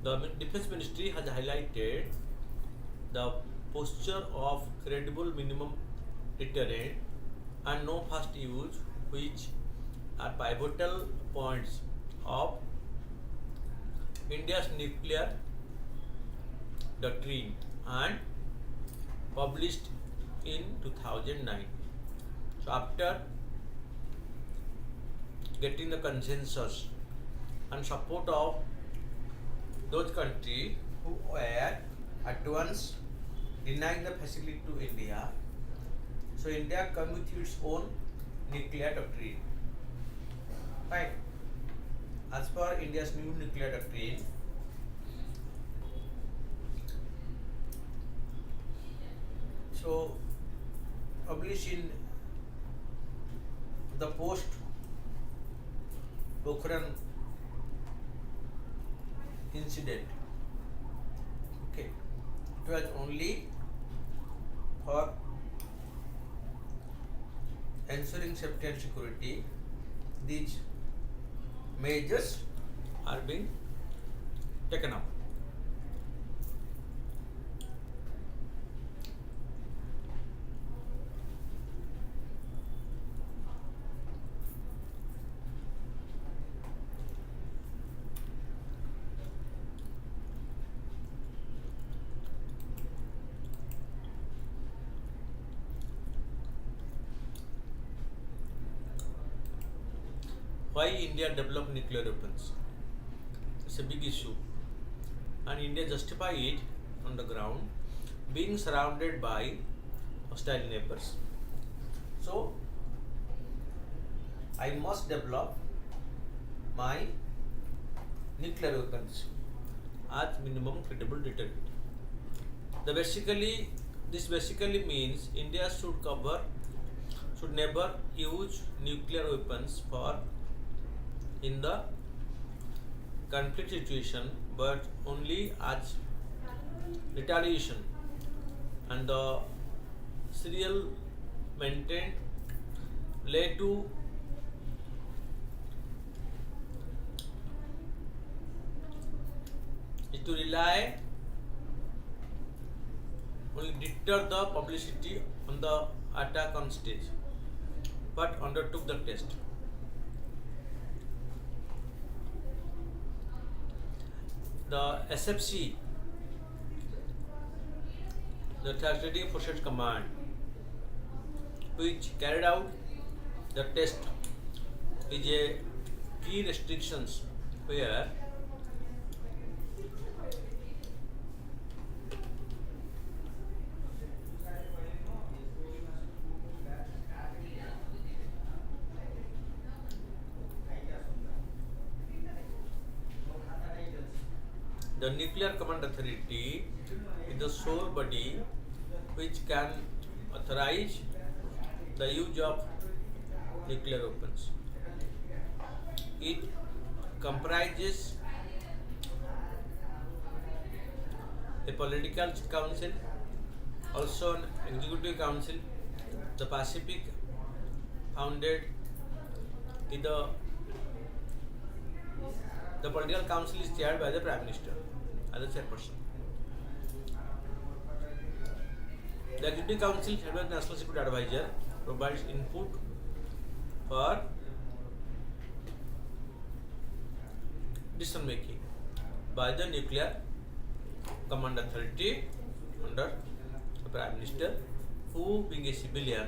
the Defense Ministry has highlighted the posture of credible minimum deterrent and no fast use, which are pivotal points of India's nuclear doctrine and published in 2009. So after getting the consensus and support of those countries who were at once denying the facility to India, So India come with its own nuclear doctrine. Right. As per India's new nuclear doctrine, so published in the post Pokhran incident. Okay, it was only for ensuring safety and security. These measures are being taken up. Why India developed nuclear weapons? It's a big issue, and India justify it on the ground, being surrounded by hostile neighbors. So I must develop my nuclear weapons as minimum credible deterrent. This basically means India should never use nuclear weapons for in the conflict situation, but only as retaliation, and the serial maintained led to is to rely only deter the publicity on the attack on stage, but undertook the test. The SFC, the Strategic Forces Command, which carried out the test, is a key restrictions where the Nuclear Command Authority is the sole body which can authorize the use of nuclear weapons. It comprises a political council, also an executive council. The Pacific founded in the political council is chaired by the Prime Minister as a chairperson. The Executive Council, headed by the National Security Advisor, provides input for decision making by the Nuclear Command Authority under the Prime Minister, who, being a civilian,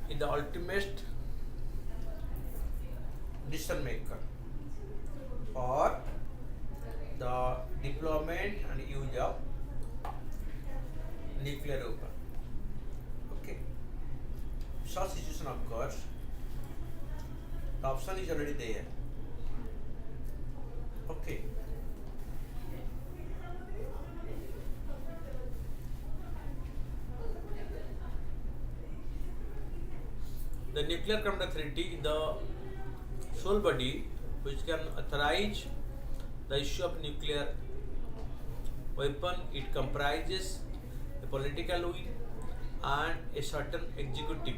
is the ultimate decision maker for the deployment and use of nuclear weapon. Okay. Such situation occurs, the option is already there. Okay. The Nuclear Command Authority is the sole body which can authorize the issue of nuclear weapon. It comprises a political will and a certain executive.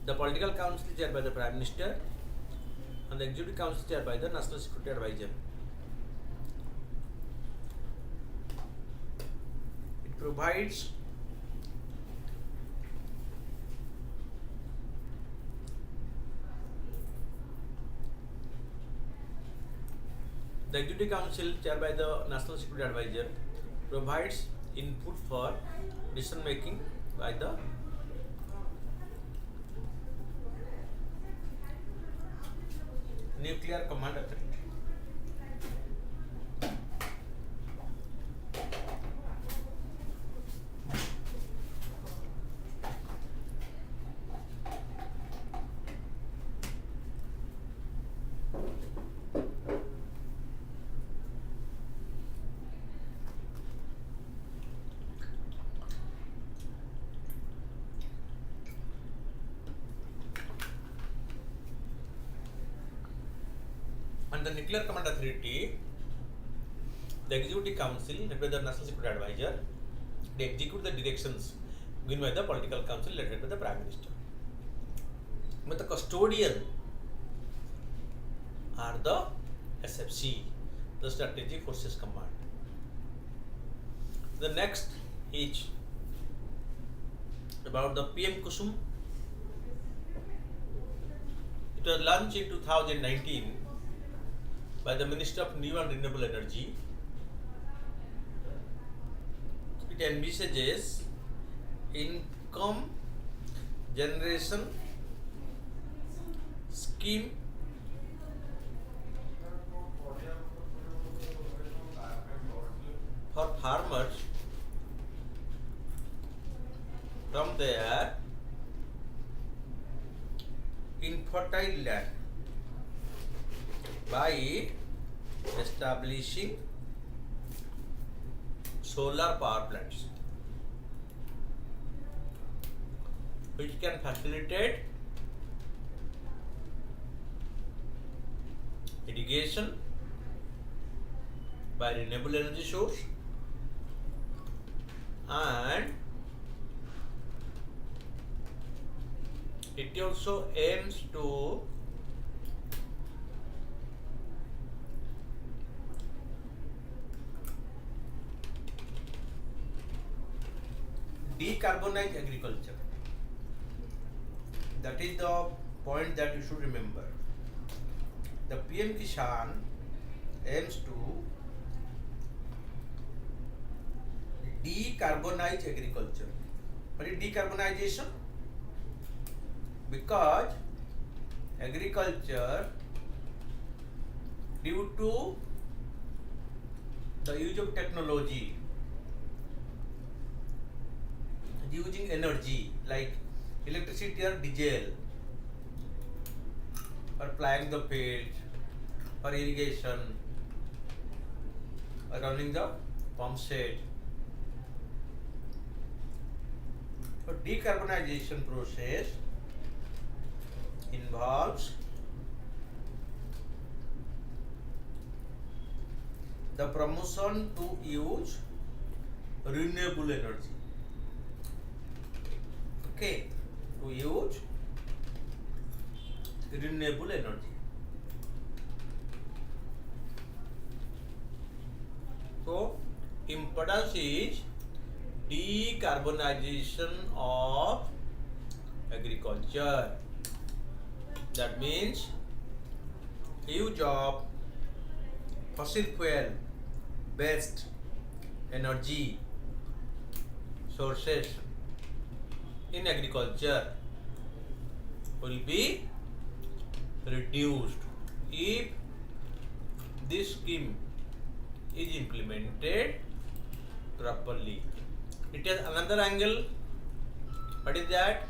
The political council is chaired by the Prime Minister and the executive council is chaired by the National Security Advisor. It provides the Executive Council, chaired by the National Security Advisor, provides input for decision making by the Nuclear Command Authority. And the Nuclear Command Authority, the Executive Council, led by the National Security Advisor, they execute the directions given by the Political Council, led by the Prime Minister. But the custodian are the SFC, the Strategic Forces Command. The next is about the PM Kusum. It was launched in 2019 by the Minister of New and Renewable Energy. It envisages income generation scheme for farmers from their infertile land by establishing solar power plants which can facilitate irrigation by renewable energy source and it also aims to decarbonize agriculture. That is the point that you should remember. The PM Kisan aims to decarbonize agriculture. What is decarbonization? Because agriculture, due to the use of technology, using energy like electricity or diesel for ploughing the field, for irrigation, or running the pump set. So decarbonization process involves the promotion to use renewable energy. Okay, to use renewable energy. So, importance is decarbonization of agriculture. That means use of fossil fuel based energy sources in agriculture will be reduced if this scheme is implemented properly. It has another angle. What is that?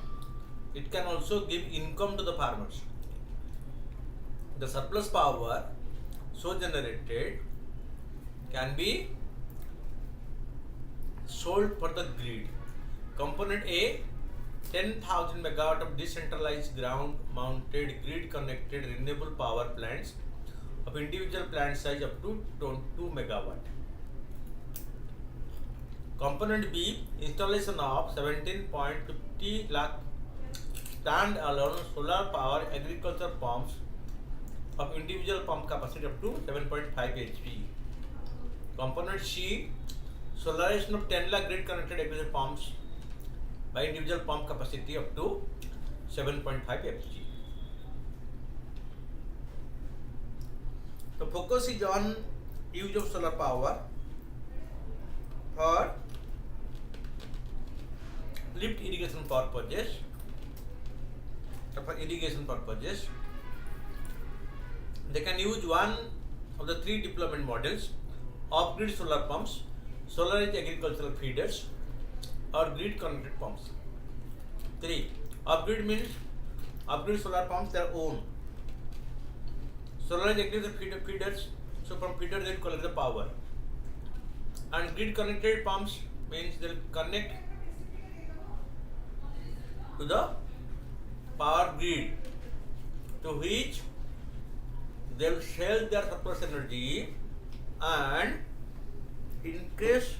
It can also give income to the farmers. The surplus power so generated can be sold for the grid. Component A, 10,000 megawatt of decentralized ground mounted grid connected renewable power plants of individual plant size up to 2 megawatt. Component B, installation of 17.50 lakh stand-alone solar power agriculture pumps of individual pump capacity up to 7.5 HP. Component C, solarization of 10 lakh grid connected agriculture pumps by individual pump capacity up to 7.5 HP. The focus is on use of solar power for lift irrigation purposes. For irrigation purposes, they can use one of the three deployment models: off-grid solar pumps, solarized agricultural feeders, or grid connected pumps. 3. Off-grid means off-grid solar pumps their own. Solarized agricultural feeders, so from feeders they collect the power. And grid connected pumps means they'll connect to the power grid, to which they will sell their surplus energy, and in case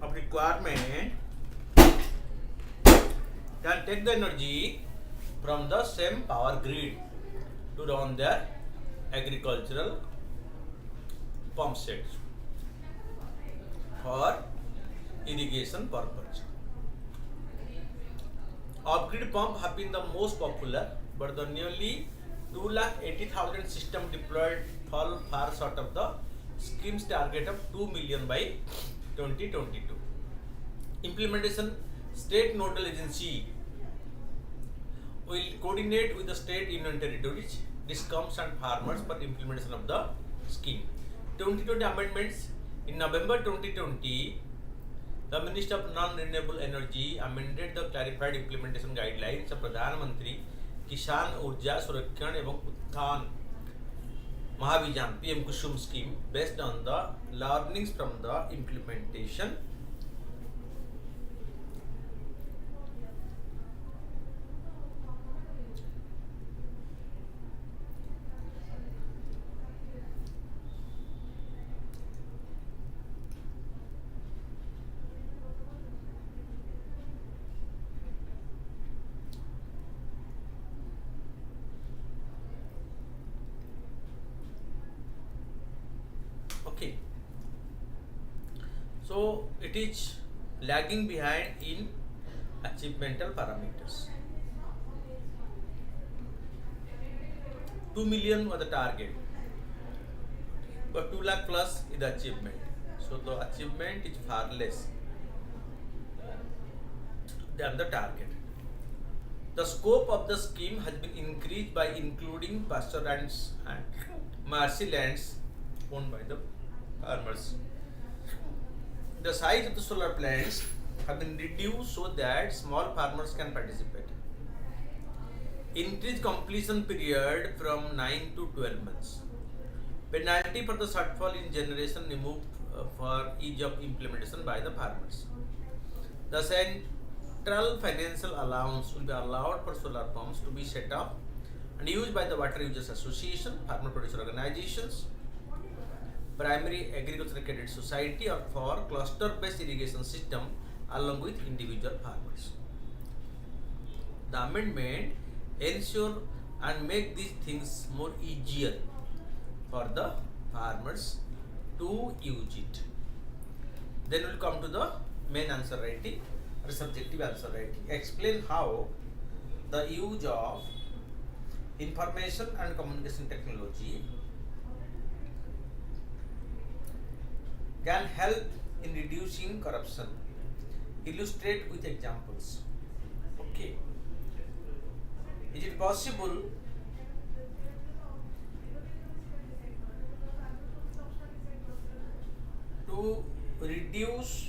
of requirement can take the energy from the same power grid to run their agricultural pump sets for irrigation purpose. Off-grid pump have been the most popular, but the nearly 280,000 system deployed fall far short of the scheme's target of 2 million by 2022. Implementation state nodal agency will coordinate with the state union territories, discoms and farmers for implementation of the scheme. 2020 amendments. In November 2020, the Minister of Non-Renewable Energy amended the clarified implementation guidelines of Pradhan Mantri Kisan Urja Surakhan एवं Uthan Mahabhijan PM Kusum scheme based on the learnings from the implementation. Okay, so it is lagging behind in achievemental parameters. 2 million was the target, but 2 lakh plus is the achievement. So the achievement is far less than the target. The scope of the scheme has been increased by including pasture lands and marshy lands owned by the farmers. The size of the solar plants have been reduced so that small farmers can participate. Increased completion period from 9 to 12 months. Penalty for the shortfall in generation removed for ease of implementation by the farmers. The central financial allowance will be allowed for solar pumps to be set up and used by the Water Users Association, farmer producer organizations, primary agricultural credit society, or for cluster based irrigation system along with individual farmers. The amendment ensure and make these things more easier for the farmers to use it. Then we'll come to the main answer writing or subjective answer writing. Explain how the use of information and communication technology can help in reducing corruption. Illustrate with examples. Okay. Is it possible to reduce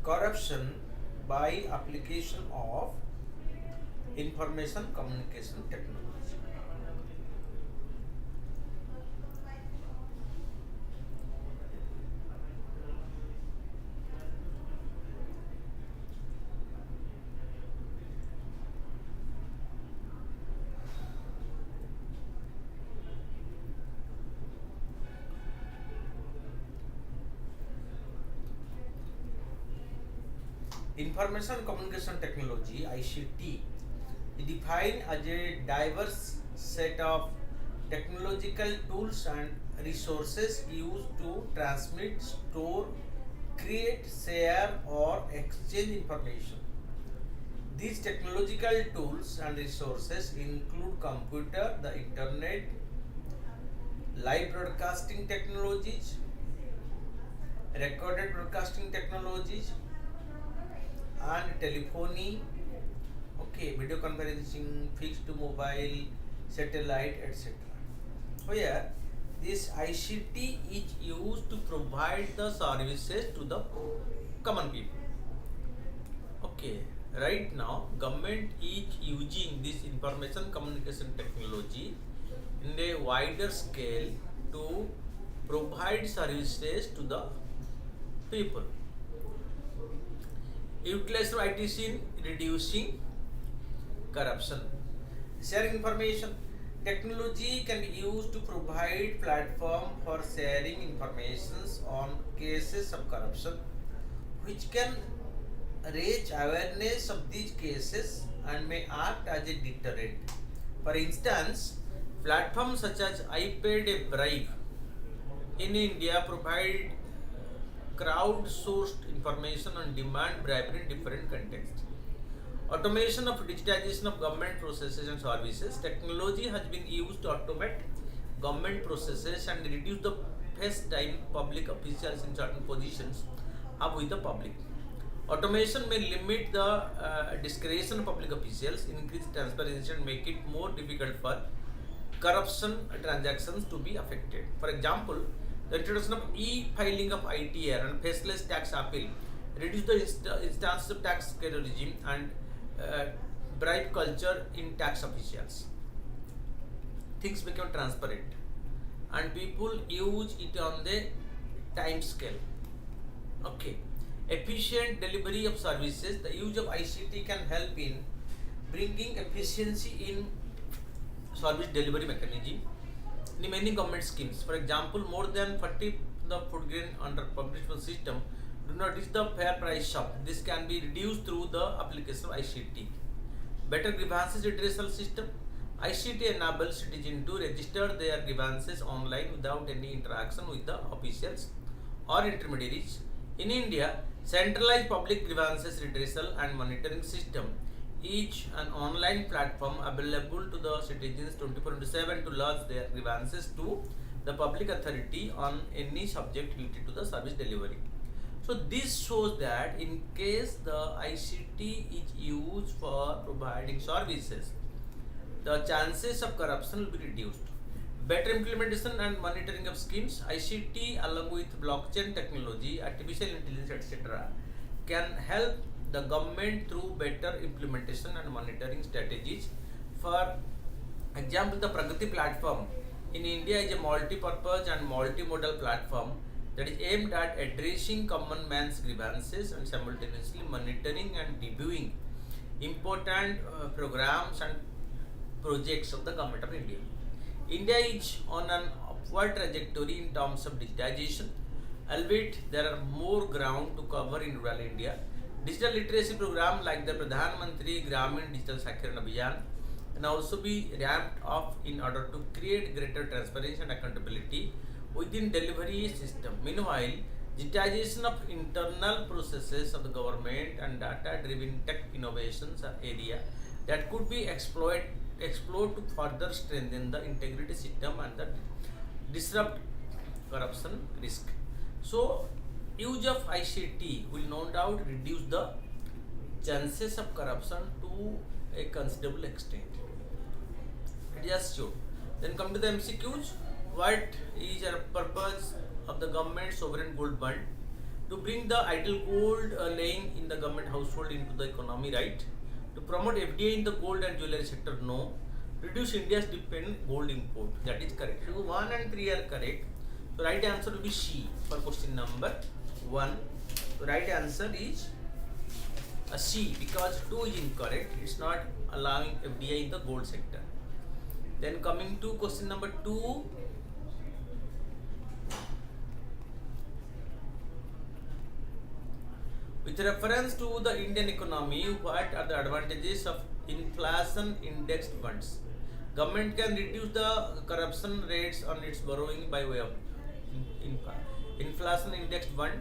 corruption by application of information communication technology? Information communication technology (ICT) is defined as a diverse set of technological tools and resources used to transmit, store, create, share, or exchange information. These technological tools and resources include computer, the internet, live broadcasting technologies, recorded broadcasting technologies, and telephony, okay, video conferencing, fixed to mobile, satellite, etc. Where this ICT is used to provide the services to the common people. Okay, right now government is using this information communication technology in a wider scale to provide services to the people. Utilization of ITC in reducing corruption. Sharing information. Technology can be used to provide platform for sharing informations on cases of corruption, which can raise awareness of these cases and may act as a deterrent. For instance, platforms such as I Paid a Bribe in India provide crowd-sourced information on demand bribery in different contexts. Automation of digitization of government processes and services. Technology has been used to automate government processes and reduce the face time public officials in certain positions have with the public. Automation may limit the discretion of public officials, increase transparency, and make it more difficult for corruption transactions to be affected. For example, the introduction of e-filing of ITR and faceless tax appeal reduce the instances of tax regime and bribe culture in tax officials. Things become transparent and people use it on the time scale. Okay. Efficient delivery of services. The use of ICT can help in bringing efficiency in service delivery mechanism in many government schemes. For example, more than 40 the food grain under public system do not reach the fair price shop. This can be reduced through the application of ICT. Better grievances redressal system. ICT enables citizens to register their grievances online without any interaction with the officials or intermediaries. In India, centralized public grievances redressal and monitoring system is an online platform available to the citizens 24/7 to lodge their grievances to the public authority on any subject related to the service delivery. So this shows that in case the ICT is used for providing services, the chances of corruption will be reduced. Better implementation and monitoring of schemes. ICT along with blockchain technology, artificial intelligence, etc. can help the government through better implementation and monitoring strategies. For example, the Pragati platform in India is a multi-purpose and multimodal platform that is aimed at addressing common man's grievances and simultaneously monitoring and reviewing important programs and projects of the government of India. India is on an upward trajectory in terms of digitization, albeit there are more ground to cover in rural India. Digital literacy program like the Pradhan Mantri Gramin Digital Saksharata Abhiyan can also be ramped up in order to create greater transparency and accountability within delivery system. Meanwhile, digitization of internal processes of the government and data-driven tech innovations are area that could be explored to further strengthen the integrity system and the disrupt corruption risk. So, use of ICT will no doubt reduce the chances of corruption to a considerable extent. It is sure. Then come to the MCQs. What is the purpose of the government sovereign gold bond? To bring the idle gold laying in the government household into the economy, right? To promote FDI in the gold and jewelry sector, no. Reduce India's dependent gold import, that is correct. So 1 and 3 are correct. So right answer will be C for question number 1. So right answer is a C because 2 is incorrect. It's not allowing FDI in the gold sector. Then coming to question number 2. With reference to the Indian economy, what are the advantages of inflation indexed bonds? Government can reduce the corruption rates on its borrowing by way of inflation indexed bond.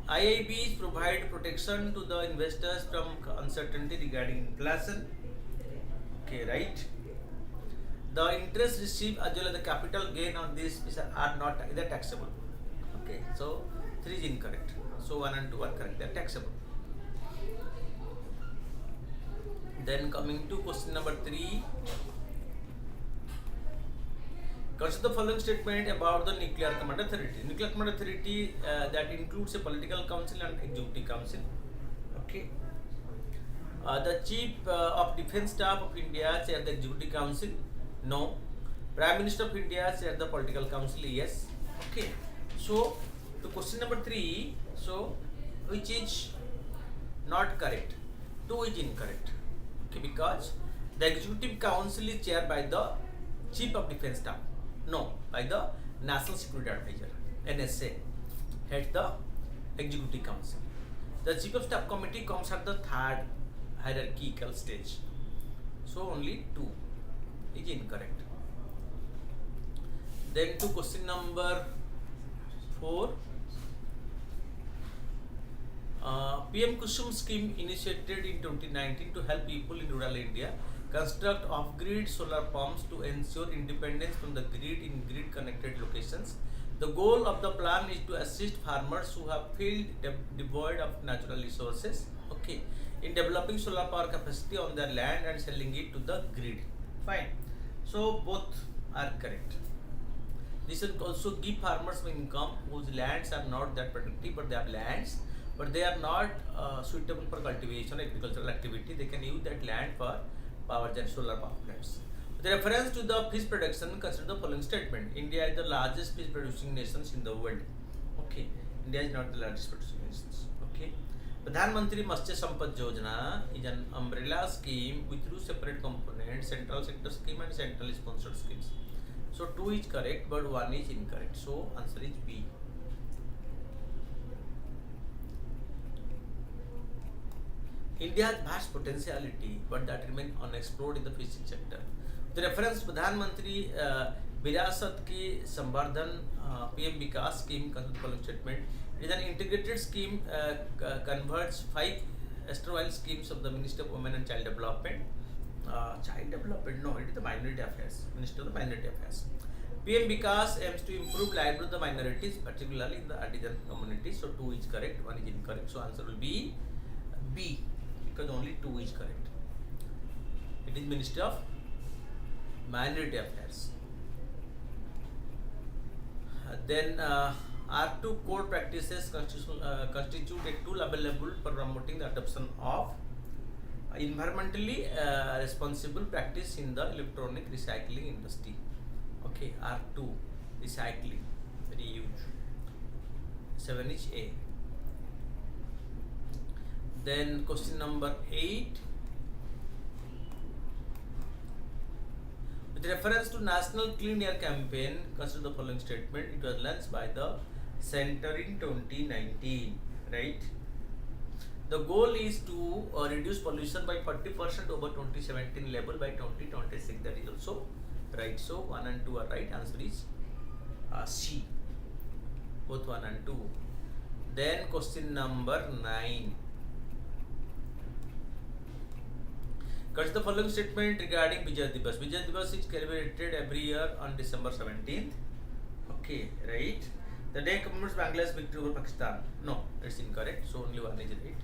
IIBs provide protection to the investors from uncertainty regarding inflation. Okay, right? The interest received as well as the capital gain on this are not either taxable. Okay, so 3 is incorrect. So 1 and 2 are correct, they are taxable. Then coming to question number 3. Consider the following statement about the Nuclear Command Authority. Nuclear Command Authority that includes a political council and executive council. Okay. The Chief of Defence Staff of India chair the executive council. No. Prime Minister of India chair the political council. Yes. Okay. So the question number 3. So which is not correct? 2 is incorrect. Okay, because the executive council is chaired by the chief of defense staff. No, by the National Security Advisor (NSA) heads the executive council. The chief of staff committee comes at the third hierarchical stage. So only 2 is incorrect. Then to question number 4. PM Kusum scheme initiated in 2019 to help people in rural India construct off-grid solar pumps to ensure independence from the grid in grid-connected locations. The goal of the plan is to assist farmers who have field devoid of natural resources, okay, in developing solar power capacity on their land and selling it to the grid. Fine. So both are correct. This will also give farmers income whose lands are not that productive, but they have lands, but they are not suitable for cultivation, agricultural activity. They can use that land for power gen solar power plants. With reference to the fish production, consider the following statement. India is the largest fish producing nations in the world. Okay, India is not the largest producing nations. Okay, Pradhan Mantri Matsya Sampad Yojana is an umbrella scheme with 2 separate components: central sector scheme and centrally sponsored schemes. So 2 is correct, but 1 is incorrect. So answer is B. India has vast potentiality, but that remains unexplored in the fishing sector. The reference Pradhan Mantri विरासत की संवर्धन PM विकास scheme का following statement. It is an integrated scheme converts 5 erstwhile schemes of the Ministry of Women and Child Development. Child Development? No, it is the Minority Affairs. Ministry of the Minority Affairs. PM Vikas aims to improve livelihood of the minorities, particularly in the artisan community. So 2 is correct, 1 is incorrect. So answer will be B, because only 2 is correct. It is Ministry of Minority Affairs. Then R2 core practices constitute a tool available for promoting the adoption of environmentally responsible practice in the electronic recycling industry. Okay, R2 recycling, reuse. 7 is A. Then question number 8. With reference to National Clean Air Campaign, consider the following statement. It was launched by the center in 2019, right? The goal is to reduce pollution by 40% over 2017 level by 2026. That is also right. So 1 and 2 are right. Answer is C. Both 1 and 2. Then question number 9. Consider the following statement regarding Vijay Diwas. Vijay Diwas is celebrated every year on December 17th. Okay, right? The day commemorates Bangladesh's victory over Pakistan. No, it's incorrect. So only 1 is right.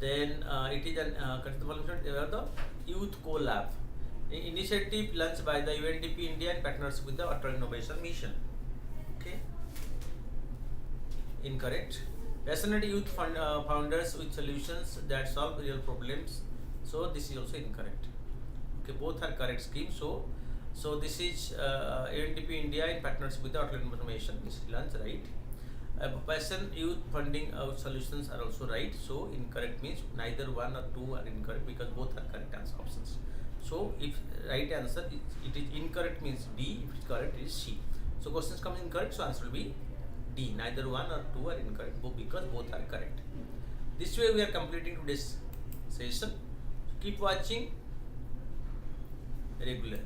Then it is an consider the following statement. The Youth Co-Lab initiative launched by the UNDP India in partnership with the Atal Innovation Mission. Okay. Incorrect. Passionate youth founders with solutions that solve real problems. So this is also incorrect. Okay, both are correct schemes. So this is UNDP India in partnership with the Atal Innovation. This is lunch, right? Passion youth funding solutions are also right. So incorrect means neither 1 or 2 are incorrect, because both are correct answer options. So if right answer it is incorrect means D. If it's correct it is C. So questions come incorrect. So answer will be D. Neither 1 or 2 are incorrect, because both are correct. This way we are completing today's session. Keep watching regularly.